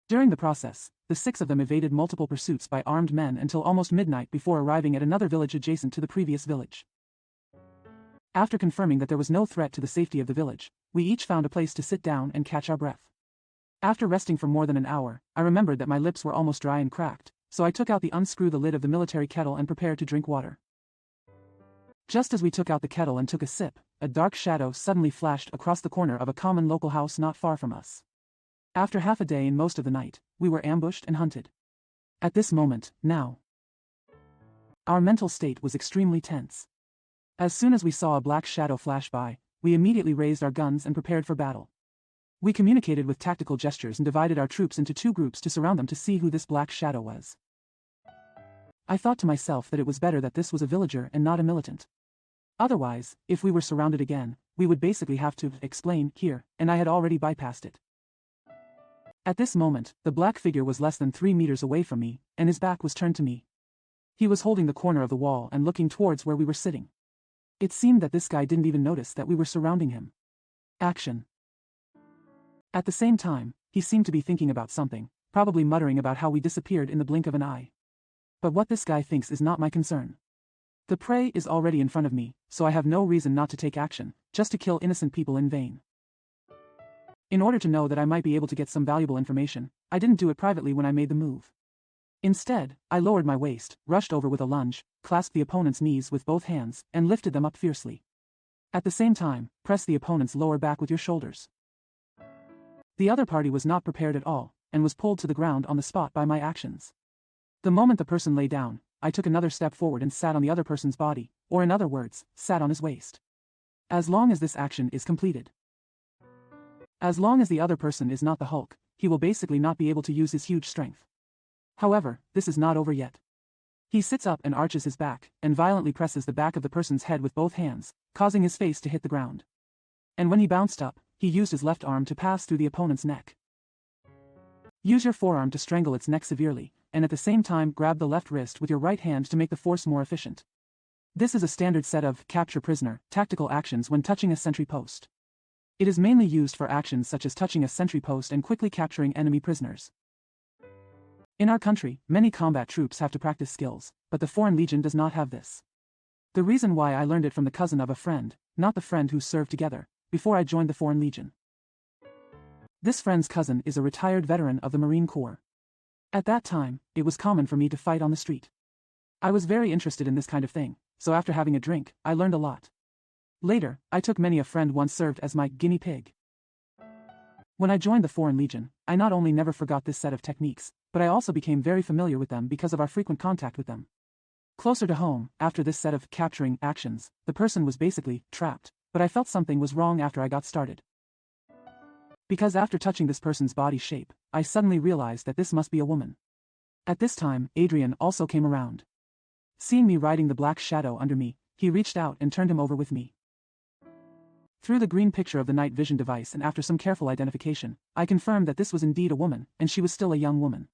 During the process, the 6 of them evaded multiple pursuits by armed men until almost midnight before arriving at another village adjacent to the previous village. After confirming that there was no threat to the safety of the village, we each found a place to sit down and catch our breath. After resting for more than an hour, I remembered that my lips were almost dry and cracked, so I took out the lid of the military kettle and prepared to drink water. Just as we took out the kettle and took a sip, a dark shadow suddenly flashed across the corner of a common local house not far from us. After half a day and most of the night, we were ambushed and hunted. At this moment, now, our mental state was extremely tense. As soon as we saw a black shadow flash by, we immediately raised our guns and prepared for battle. We communicated with tactical gestures and divided our troops into 2 groups to surround them to see who this black shadow was. I thought to myself that it was better that this was a villager and not a militant. Otherwise, if we were surrounded again, we would basically have to explain here, and I had already bypassed it. At this moment, the black figure was less than 3 meters away from me, and his back was turned to me. He was holding the corner of the wall and looking towards where we were sitting. It seemed that this guy didn't even notice that we were surrounding him. Action. At the same time, he seemed to be thinking about something, probably muttering about how we disappeared in the blink of an eye. But what this guy thinks is not my concern. The prey is already in front of me, so I have no reason not to take action, just to kill innocent people in vain. In order to know that I might be able to get some valuable information, I didn't do it privately when I made the move. Instead, I lowered my waist, rushed over with a lunge, clasped the opponent's knees with both hands, and lifted them up fiercely. At the same time, press the opponent's lower back with your shoulders. The other party was not prepared at all, and was pulled to the ground on the spot by my actions. The moment the person lay down, I took another step forward and sat on the other person's body, or in other words, sat on his waist. As long as this action is completed. As long as the other person is not the Hulk, he will basically not be able to use his huge strength. However, this is not over yet. He sits up and arches his back, and violently presses the back of the person's head with both hands, causing his face to hit the ground. And when he bounced up, he used his left arm to pass through the opponent's neck. Use your forearm to strangle its neck severely, and at the same time grab the left wrist with your right hand to make the force more efficient. This is a standard set of capture prisoner tactical actions when touching a sentry post. It is mainly used for actions such as touching a sentry post and quickly capturing enemy prisoners. In our country, many combat troops have to practice skills, but the Foreign Legion does not have this. The reason why I learned it from the cousin of a friend, not the friend who served together, before I joined the Foreign Legion. This friend's cousin is a retired veteran of the Marine Corps. At that time, it was common for me to fight on the street. I was very interested in this kind of thing, so after having a drink, I learned a lot. Later, I took many a friend once served as my guinea pig. When I joined the Foreign Legion, I not only never forgot this set of techniques, but I also became very familiar with them because of our frequent contact with them. Closer to home, after this set of capturing actions, the person was basically trapped, but I felt something was wrong after I got started. Because after touching this person's body shape, I suddenly realized that this must be a woman. At this time, Adrian also came around. Seeing me riding the black shadow under me, he reached out and turned him over with me. Through the green picture of the night vision device and after some careful identification, I confirmed that this was indeed a woman, and she was still a young woman.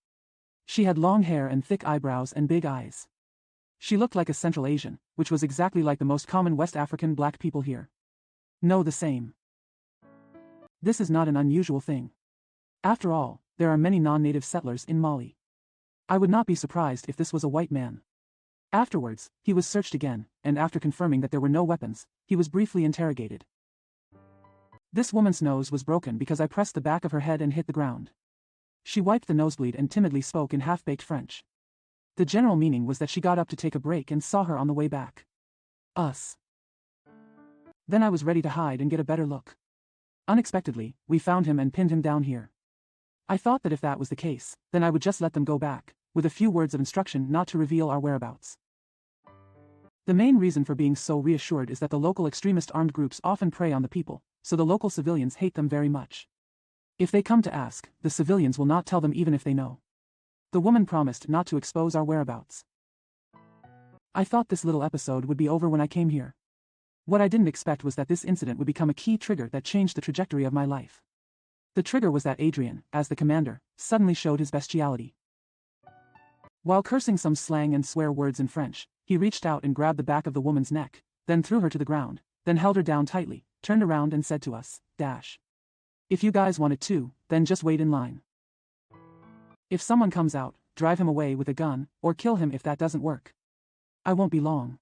She had long hair and thick eyebrows and big eyes. She looked like a Central Asian, which was exactly like the most common West African black people here. No, the same. This is not an unusual thing. After all, there are many non-native settlers in Mali. I would not be surprised if this was a white man. Afterwards, he was searched again, and after confirming that there were no weapons, he was briefly interrogated. This woman's nose was broken because I pressed the back of her head and hit the ground. She wiped the nosebleed and timidly spoke in half-baked French. The general meaning was that she got up to take a break and saw her on the way back. Us. Then I was ready to hide and get a better look. Unexpectedly, we found him and pinned him down here. I thought that if that was the case, then I would just let them go back, with a few words of instruction not to reveal our whereabouts. The main reason for being so reassured is that the local extremist armed groups often prey on the people, so the local civilians hate them very much. If they come to ask, the civilians will not tell them even if they know. The woman promised not to expose our whereabouts. I thought this little episode would be over when I came here. What I didn't expect was that this incident would become a key trigger that changed the trajectory of my life. The trigger was that Adrian, as the commander, suddenly showed his bestiality. While cursing some slang and swear words in French, he reached out and grabbed the back of the woman's neck, then threw her to the ground, then held her down tightly, turned around and said to us, "If you guys want it too, then just wait in line. If someone comes out, drive him away with a gun, or kill him if that doesn't work. I won't be long."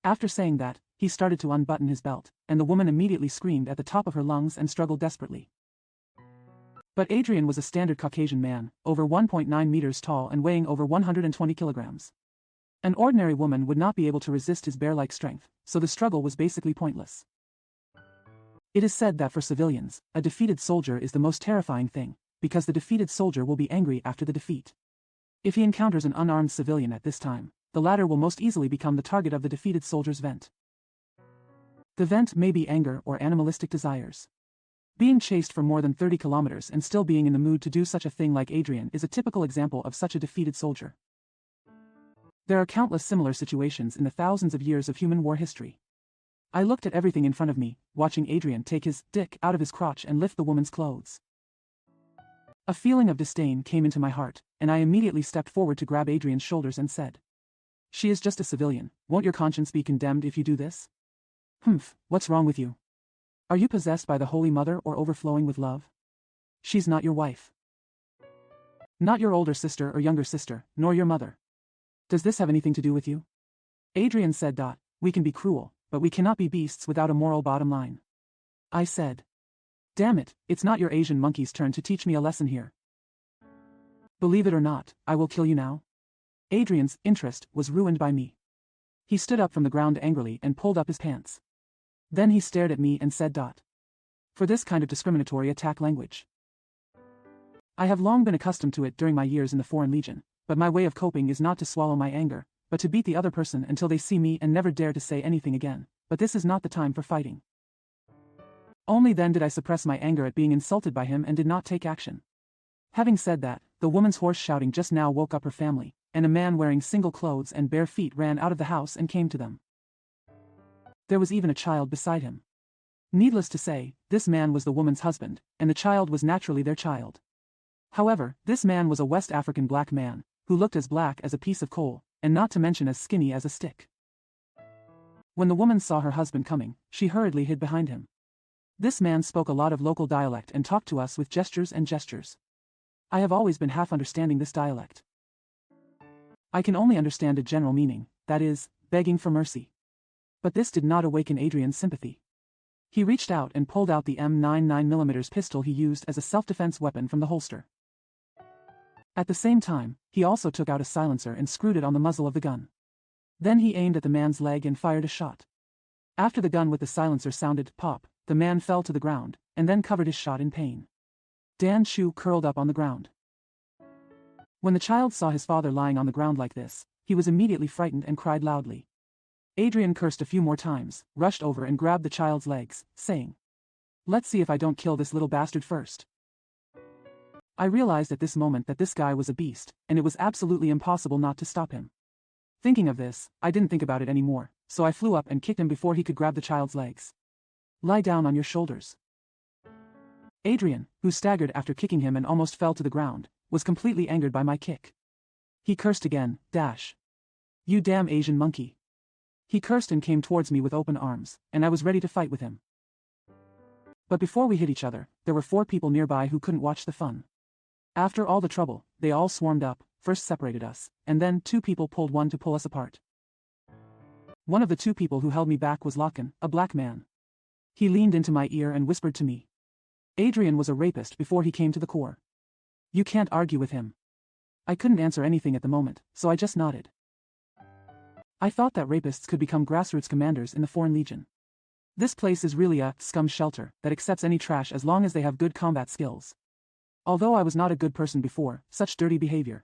After saying that, he started to unbutton his belt, and the woman immediately screamed at the top of her lungs and struggled desperately. But Adrian was a standard Caucasian man, over 1.9 meters tall and weighing over 120 kilograms. An ordinary woman would not be able to resist his bear-like strength, so the struggle was basically pointless. It is said that for civilians, a defeated soldier is the most terrifying thing, because the defeated soldier will be angry after the defeat. If he encounters an unarmed civilian at this time, the latter will most easily become the target of the defeated soldier's vent. The vent may be anger or animalistic desires. Being chased for more than 30 kilometers and still being in the mood to do such a thing like Adrian is a typical example of such a defeated soldier. There are countless similar situations in the thousands of years of human war history. I looked at everything in front of me, watching Adrian take his dick out of his crotch and lift the woman's clothes. A feeling of disdain came into my heart, and I immediately stepped forward to grab Adrian's shoulders and said, "She is just a civilian, won't your conscience be condemned if you do this? Humph, what's wrong with you? Are you possessed by the Holy Mother or overflowing with love? She's not your wife. Not your older sister or younger sister, nor your mother. Does this have anything to do with you?" Adrian said, "We can be cruel, but we cannot be beasts without a moral bottom line." I said, "Damn it, it's not your Asian monkey's turn to teach me a lesson here. Believe it or not, I will kill you now." Adrian's interest was ruined by me. He stood up from the ground angrily and pulled up his pants. Then he stared at me and said, "For this kind of discriminatory attack language. I have long been accustomed to it during my years in the Foreign Legion, but my way of coping is not to swallow my anger, but to beat the other person until they see me and never dare to say anything again, but this is not the time for fighting." Only then did I suppress my anger at being insulted by him and did not take action. Having said that, the woman's hoarse shouting just now woke up her family, and a man wearing single clothes and bare feet ran out of the house and came to them. There was even a child beside him. Needless to say, this man was the woman's husband, and the child was naturally their child. However, this man was a West African black man, who looked as black as a piece of coal, and not to mention as skinny as a stick. When the woman saw her husband coming, she hurriedly hid behind him. This man spoke a lot of local dialect and talked to us with gestures and gestures. I have always been half understanding this dialect. I can only understand a general meaning, that is, begging for mercy. But this did not awaken Adrian's sympathy. He reached out and pulled out the M99mm pistol he used as a self-defense weapon from the holster. At the same time, he also took out a silencer and screwed it on the muzzle of the gun. Then he aimed at the man's leg and fired a shot. After the gun with the silencer sounded pop, the man fell to the ground, and then covered his shot in pain. Dan Chu curled up on the ground. When the child saw his father lying on the ground like this, he was immediately frightened and cried loudly. Adrian cursed a few more times, rushed over and grabbed the child's legs, saying, "Let's see if I don't kill this little bastard first." I realized at this moment that this guy was a beast, and it was absolutely impossible not to stop him. Thinking of this, I didn't think about it anymore, so I flew up and kicked him before he could grab the child's legs. "Lie down on your shoulders." Adrian, who staggered after kicking him and almost fell to the ground, was completely angered by my kick. He cursed again, "You damn Asian monkey." He cursed and came towards me with open arms, and I was ready to fight with him. But before we hit each other, there were 4 people nearby who couldn't watch the fun. After all the trouble, they all swarmed up, first separated us, and then 2 people pulled one to pull us apart. One of the 2 people who held me back was Locken, a black man. He leaned into my ear and whispered to me, "Adrian was a rapist before he came to the Corps. You can't argue with him." I couldn't answer anything at the moment, so I just nodded. I thought that rapists could become grassroots commanders in the Foreign Legion. This place is really a scum shelter that accepts any trash as long as they have good combat skills. Although I was not a good person before, such dirty behavior.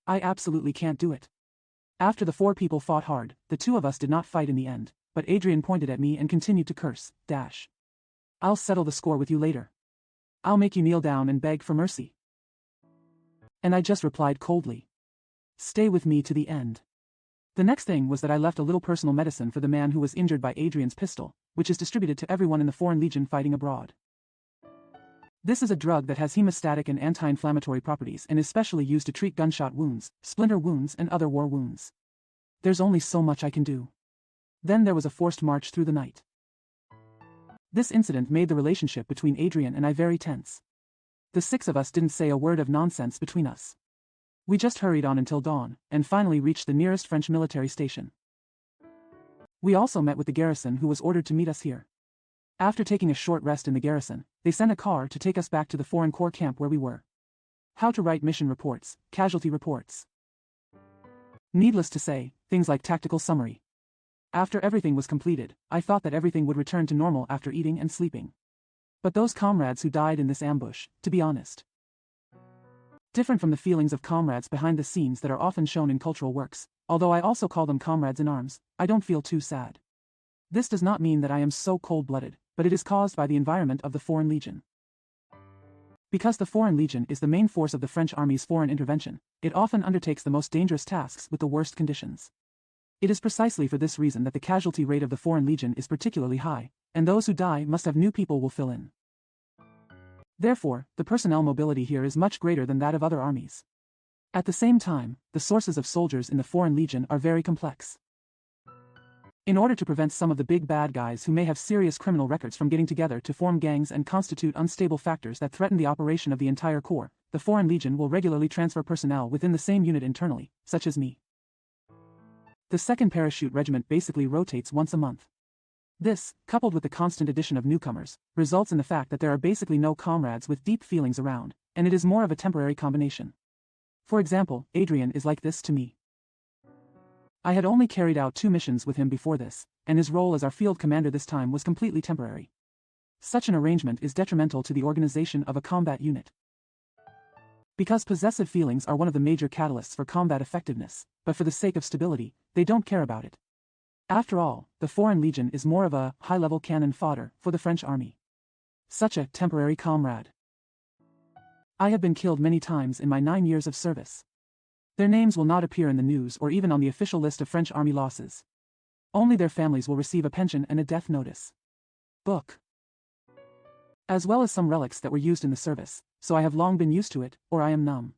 I absolutely can't do it. After the 4 people fought hard, the 2 of us did not fight in the end, but Adrian pointed at me and continued to curse, I'll settle the score with you later. I'll make you kneel down and beg for mercy. And I just replied coldly, stay with me to the end. The next thing was that I left a little personal medicine for the man who was injured by Adrian's pistol, which is distributed to everyone in the Foreign Legion fighting abroad. This is a drug that has hemostatic and anti-inflammatory properties and is specially used to treat gunshot wounds, splinter wounds and other war wounds. There's only so much I can do. Then there was a forced march through the night. This incident made the relationship between Adrian and I very tense. The 6 of us didn't say a word of nonsense between us. We just hurried on until dawn, and finally reached the nearest French military station. We also met with the garrison who was ordered to meet us here. After taking a short rest in the garrison, they sent a car to take us back to the Foreign Corps camp where we were. How to write mission reports, casualty reports. Needless to say, things like tactical summary. After everything was completed, I thought that everything would return to normal after eating and sleeping. But those comrades who died in this ambush, to be honest. Different from the feelings of comrades behind the scenes that are often shown in cultural works, although I also call them comrades in arms, I don't feel too sad. This does not mean that I am so cold-blooded, but it is caused by the environment of the Foreign Legion. Because the Foreign Legion is the main force of the French Army's foreign intervention, it often undertakes the most dangerous tasks with the worst conditions. It is precisely for this reason that the casualty rate of the Foreign Legion is particularly high, and those who die must have new people will fill in. Therefore, the personnel mobility here is much greater than that of other armies. At the same time, the sources of soldiers in the Foreign Legion are very complex. In order to prevent some of the big bad guys who may have serious criminal records from getting together to form gangs and constitute unstable factors that threaten the operation of the entire Corps, the Foreign Legion will regularly transfer personnel within the same unit internally, such as me. The 2nd Parachute Regiment basically rotates once a month. This, coupled with the constant addition of newcomers, results in the fact that there are basically no comrades with deep feelings around, and it is more of a temporary combination. For example, Adrian is like this to me. I had only carried out 2 missions with him before this, and his role as our field commander this time was completely temporary. Such an arrangement is detrimental to the organization of a combat unit. Because possessive feelings are one of the major catalysts for combat effectiveness, but for the sake of stability, they don't care about it. After all, the Foreign Legion is more of a high-level cannon fodder for the French army. Such a temporary comrade. I have been killed many times in my 9 years of service. Their names will not appear in the news or even on the official list of French army losses. Only their families will receive a pension and a death notice. Book. As well as some relics that were used in the service, so I have long been used to it, or I am numb.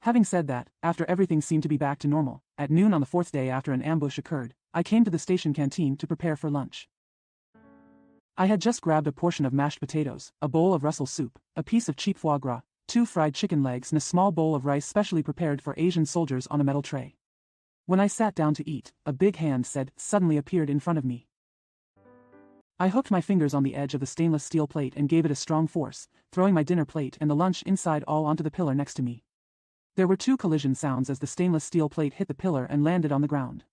Having said that, after everything seemed to be back to normal, at noon on the 4th day after an ambush occurred, I came to the station canteen to prepare for lunch. I had just grabbed a portion of mashed potatoes, a bowl of Russell soup, a piece of cheap foie gras, 2 fried chicken legs and a small bowl of rice specially prepared for Asian soldiers on a metal tray. When I sat down to eat, a big hand suddenly appeared in front of me. I hooked my fingers on the edge of the stainless steel plate and gave it a strong force, throwing my dinner plate and the lunch inside all onto the pillar next to me. There were 2 collision sounds as the stainless steel plate hit the pillar and landed on the ground.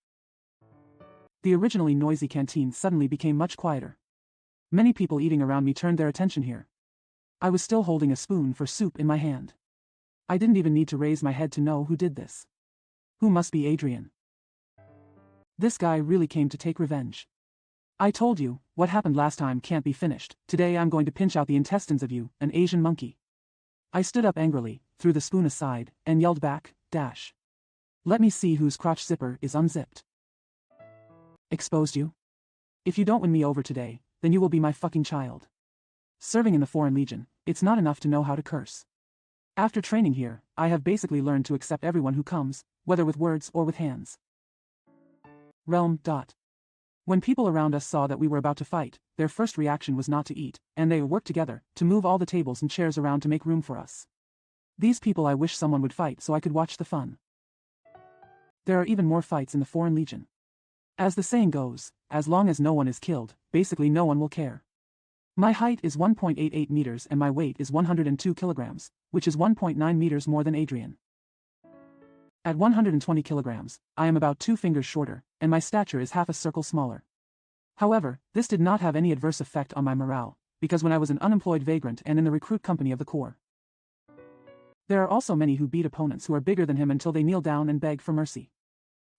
The originally noisy canteen suddenly became much quieter. Many people eating around me turned their attention here. I was still holding a spoon for soup in my hand. I didn't even need to raise my head to know who did this. Who must be Adrian? This guy really came to take revenge. I told you, what happened last time can't be finished. Today I'm going to pinch out the intestines of you, an Asian monkey. I stood up angrily, threw the spoon aside, and yelled back, dash. Let me see whose crotch zipper is unzipped. Exposed you? If you don't win me over today, then you will be my fucking child. Serving in the Foreign Legion, it's not enough to know how to curse. After training here, I have basically learned to accept everyone who comes, whether with words or with hands. Realm. When people around us saw that we were about to fight, their first reaction was not to eat, and they worked together to move all the tables and chairs around to make room for us. These people I wish someone would fight so I could watch the fun. There are even more fights in the Foreign Legion. As the saying goes, as long as no one is killed, basically no one will care. My height is 1.88 meters and my weight is 102 kilograms, which is 1.9 meters more than Adrian. At 120 kilograms, I am about 2 fingers shorter, and my stature is half a circle smaller. However, this did not have any adverse effect on my morale, because when I was an unemployed vagrant and in the recruit company of the Corps. There are also many who beat opponents who are bigger than him until they kneel down and beg for mercy.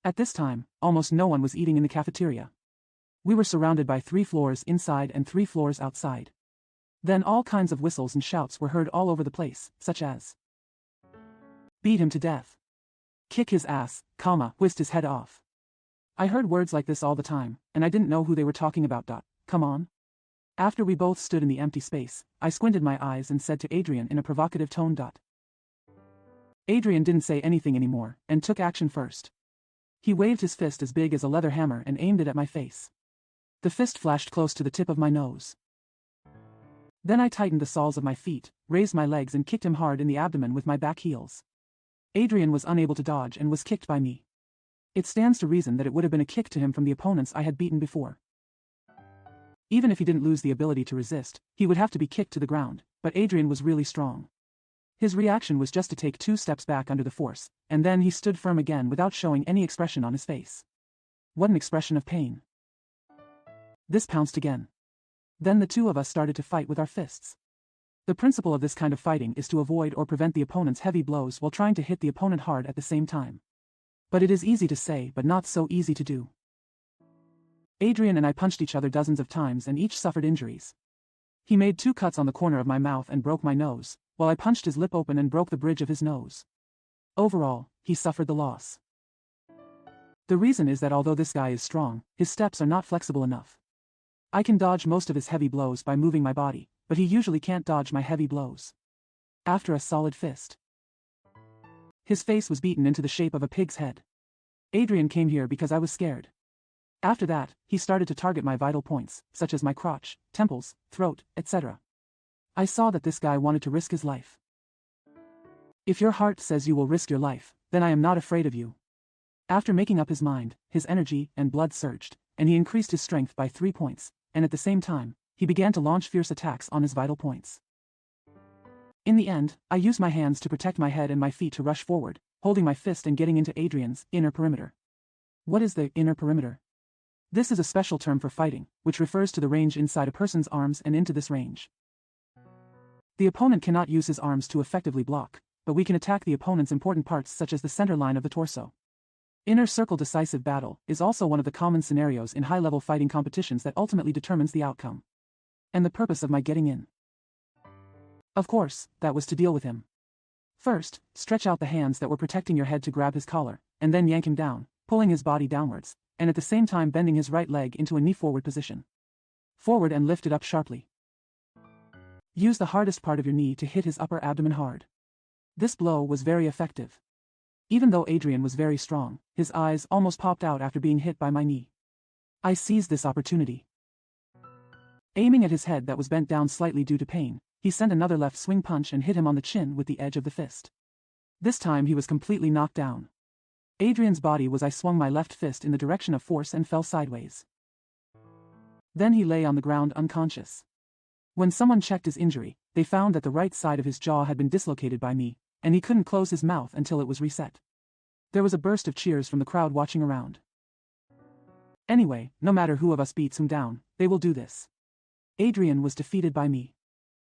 At this time, almost no one was eating in the cafeteria. We were surrounded by 3 floors inside and 3 floors outside. Then all kinds of whistles and shouts were heard all over the place, such as, "Beat him to death," "Kick his ass," "Whisk his head off." I heard words like this all the time, and I didn't know who they were talking about. Come on. After we both stood in the empty space, I squinted my eyes and said to Adrian in a provocative tone. Adrian didn't say anything anymore, and took action first. He waved his fist as big as a leather hammer and aimed it at my face. The fist flashed close to the tip of my nose. Then I tightened the soles of my feet, raised my legs and kicked him hard in the abdomen with my back heels. Adrian was unable to dodge and was kicked by me. It stands to reason that it would have been a kick to him from the opponents I had beaten before. Even if he didn't lose the ability to resist, he would have to be kicked to the ground, but Adrian was really strong. His reaction was just to take 2 steps back under the force, and then he stood firm again without showing any expression on his face. What an expression of pain. This pounced again. Then the two of us started to fight with our fists. The principle of this kind of fighting is to avoid or prevent the opponent's heavy blows while trying to hit the opponent hard at the same time. But it is easy to say but not so easy to do. Adrian and I punched each other dozens of times and each suffered injuries. He made 2 cuts on the corner of my mouth and broke my nose, while I punched his lip open and broke the bridge of his nose. Overall, he suffered the loss. The reason is that although this guy is strong, his steps are not flexible enough. I can dodge most of his heavy blows by moving my body, but he usually can't dodge my heavy blows. After a solid fist, his face was beaten into the shape of a pig's head. Adrian came here because I was scared. After that, he started to target my vital points, such as my crotch, temples, throat, etc. I saw that this guy wanted to risk his life. If your heart says you will risk your life, then I am not afraid of you. After making up his mind, his energy and blood surged, and he increased his strength by 3 points, and at the same time, he began to launch fierce attacks on his vital points. In the end, I used my hands to protect my head and my feet to rush forward, holding my fist and getting into Adrian's inner perimeter. What is the inner perimeter? This is a special term for fighting, which refers to the range inside a person's arms and into this range. The opponent cannot use his arms to effectively block, but we can attack the opponent's important parts such as the center line of the torso. Inner circle decisive battle is also one of the common scenarios in high-level fighting competitions that ultimately determines the outcome. And the purpose of my getting in. Of course, that was to deal with him. First, stretch out the hands that were protecting your head to grab his collar, and then yank him down, pulling his body downwards, and at the same time bending his right leg into a knee forward position. Forward and lift it up sharply. Use the hardest part of your knee to hit his upper abdomen hard. This blow was very effective. Even though Adrian was very strong, his eyes almost popped out after being hit by my knee. I seized this opportunity. Aiming at his head that was bent down slightly due to pain, he sent another left swing punch and hit him on the chin with the edge of the fist. This time he was completely knocked down. Adrian's body was I swung my left fist in the direction of force and fell sideways. Then he lay on the ground unconscious. When someone checked his injury, they found that the right side of his jaw had been dislocated by me, and he couldn't close his mouth until it was reset. There was a burst of cheers from the crowd watching around. Anyway, no matter who of us beats him down, they will do this. Adrian was defeated by me.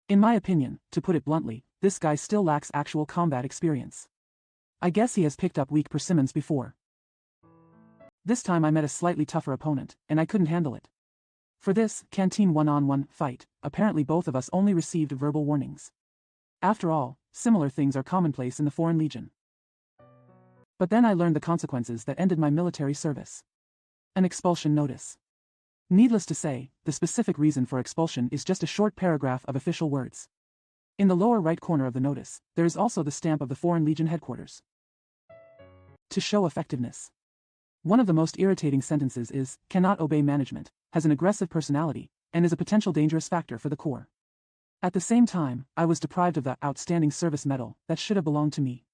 In my opinion, to put it bluntly, this guy still lacks actual combat experience. I guess he has picked up weak persimmons before. This time I met a slightly tougher opponent, and I couldn't handle it. For this canteen one-on-one fight, apparently both of us only received verbal warnings. After all, similar things are commonplace in the Foreign Legion. But then I learned the consequences that ended my military service. An expulsion notice. Needless to say, the specific reason for expulsion is just a short paragraph of official words. In the lower right corner of the notice, there is also the stamp of the Foreign Legion headquarters. To show effectiveness. One of the most irritating sentences is, cannot obey management, has an aggressive personality, and is a potential dangerous factor for the Corps. At the same time, I was deprived of the outstanding service medal that should have belonged to me.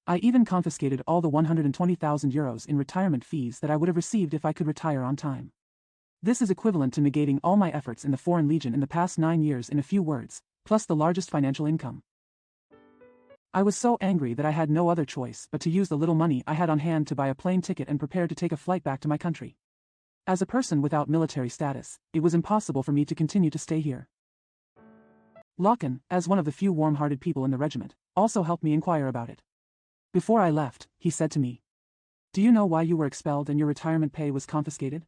I even confiscated all the 120,000 euros in retirement fees that I would have received if I could retire on time. This is equivalent to negating all my efforts in the Foreign Legion in the past 9 years in a few words, plus the largest financial income. I was so angry that I had no other choice but to use the little money I had on hand to buy a plane ticket and prepare to take a flight back to my country. As a person without military status, it was impossible for me to continue to stay here. Locken, as one of the few warm-hearted people in the regiment, also helped me inquire about it. Before I left, he said to me, "Do you know why you were expelled and your retirement pay was confiscated?"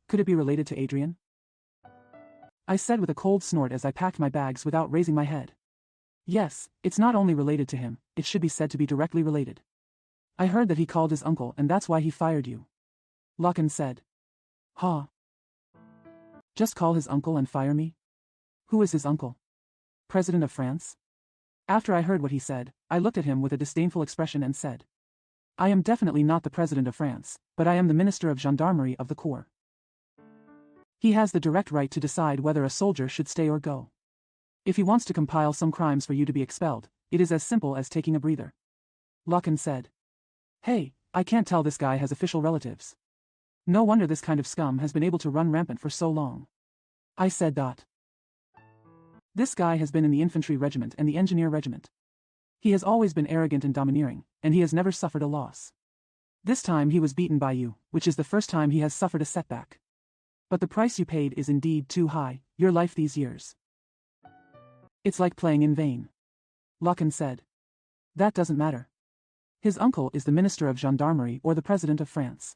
Could it be related to Adrian? I said with a cold snort as I packed my bags without raising my head. Yes, it's not only related to him, it should be said to be directly related. I heard that he called his uncle and that's why he fired you. Lachlan said. Huh? Just call his uncle and fire me? Who is his uncle? President of France? After I heard what he said, I looked at him with a disdainful expression and said. I am definitely not the President of France, but I am the Minister of Gendarmerie of the Corps. He has the direct right to decide whether a soldier should stay or go. If he wants to compile some crimes for you to be expelled, it is as simple as taking a breather. Lachlan said. Hey, I can't tell this guy has official relatives. No wonder this kind of scum has been able to run rampant for so long. I said. This guy has been in the infantry regiment and the engineer regiment. He has always been arrogant and domineering, and he has never suffered a loss. This time he was beaten by you, which is the first time he has suffered a setback. But the price you paid is indeed too high, your life these years. It's like playing in vain. Lachlan said. That doesn't matter. His uncle is the Minister of Gendarmerie or the President of France.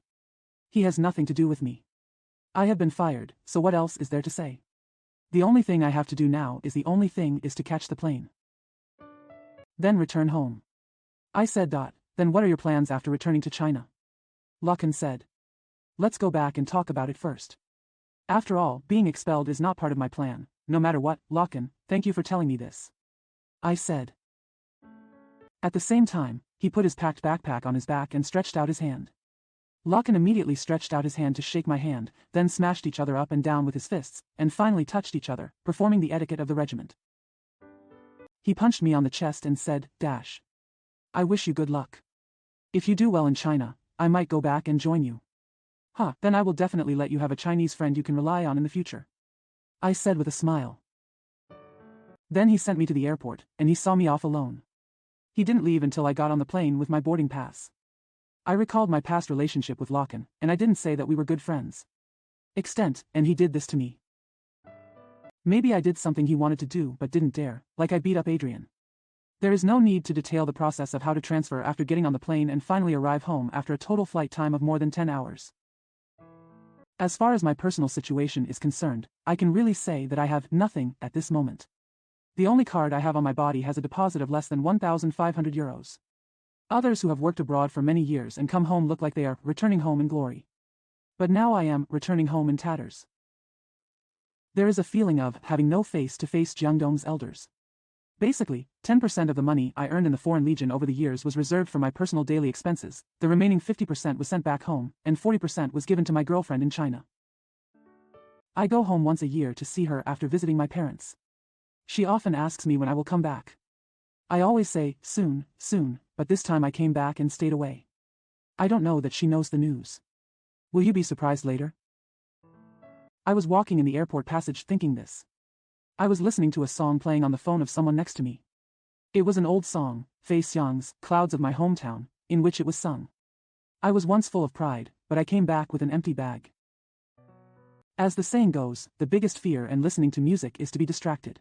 He has nothing to do with me. I have been fired, so what else is there to say? The only thing I have to do now is to catch the plane. Then return home. I said. Then what are your plans after returning to China? Lachlan said. Let's go back and talk about it first. After all, being expelled is not part of my plan, no matter what. Lachlan, thank you for telling me this. I said. At the same time, he put his packed backpack on his back and stretched out his hand. Lachlan immediately stretched out his hand to shake my hand, then smashed each other up and down with his fists, and finally touched each other, performing the etiquette of the regiment. He punched me on the chest and said, I wish you good luck. If you do well in China, I might go back and join you. Then I will definitely let you have a Chinese friend you can rely on in the future. I said with a smile. Then he sent me to the airport, and he saw me off alone. He didn't leave until I got on the plane with my boarding pass. I recalled my past relationship with Lachlan, and I didn't say that we were good friends. And he did this to me. Maybe I did something he wanted to do but didn't dare, like I beat up Adrian. There is no need to detail the process of how to transfer after getting on the plane and finally arrive home after a total flight time of more than 10 hours. As far as my personal situation is concerned, I can really say that I have nothing at this moment. The only card I have on my body has a deposit of less than 1,500 euros. Others who have worked abroad for many years and come home look like they are returning home in glory. But now I am returning home in tatters. There is a feeling of having no face to face Jiangdong's elders. Basically, 10% of the money I earned in the Foreign Legion over the years was reserved for my personal daily expenses, the remaining 50% was sent back home, and 40% was given to my girlfriend in China. I go home once a year to see her after visiting my parents. She often asks me when I will come back. I always say, soon, but this time I came back and stayed away. I don't know that she knows the news. Will you be surprised later? I was walking in the airport passage thinking this. I was listening to a song playing on the phone of someone next to me. It was an old song, Fei Xiang's Clouds of My Hometown, in which it was sung. I was once full of pride, but I came back with an empty bag. As the saying goes, the biggest fear in listening to music is to be distracted.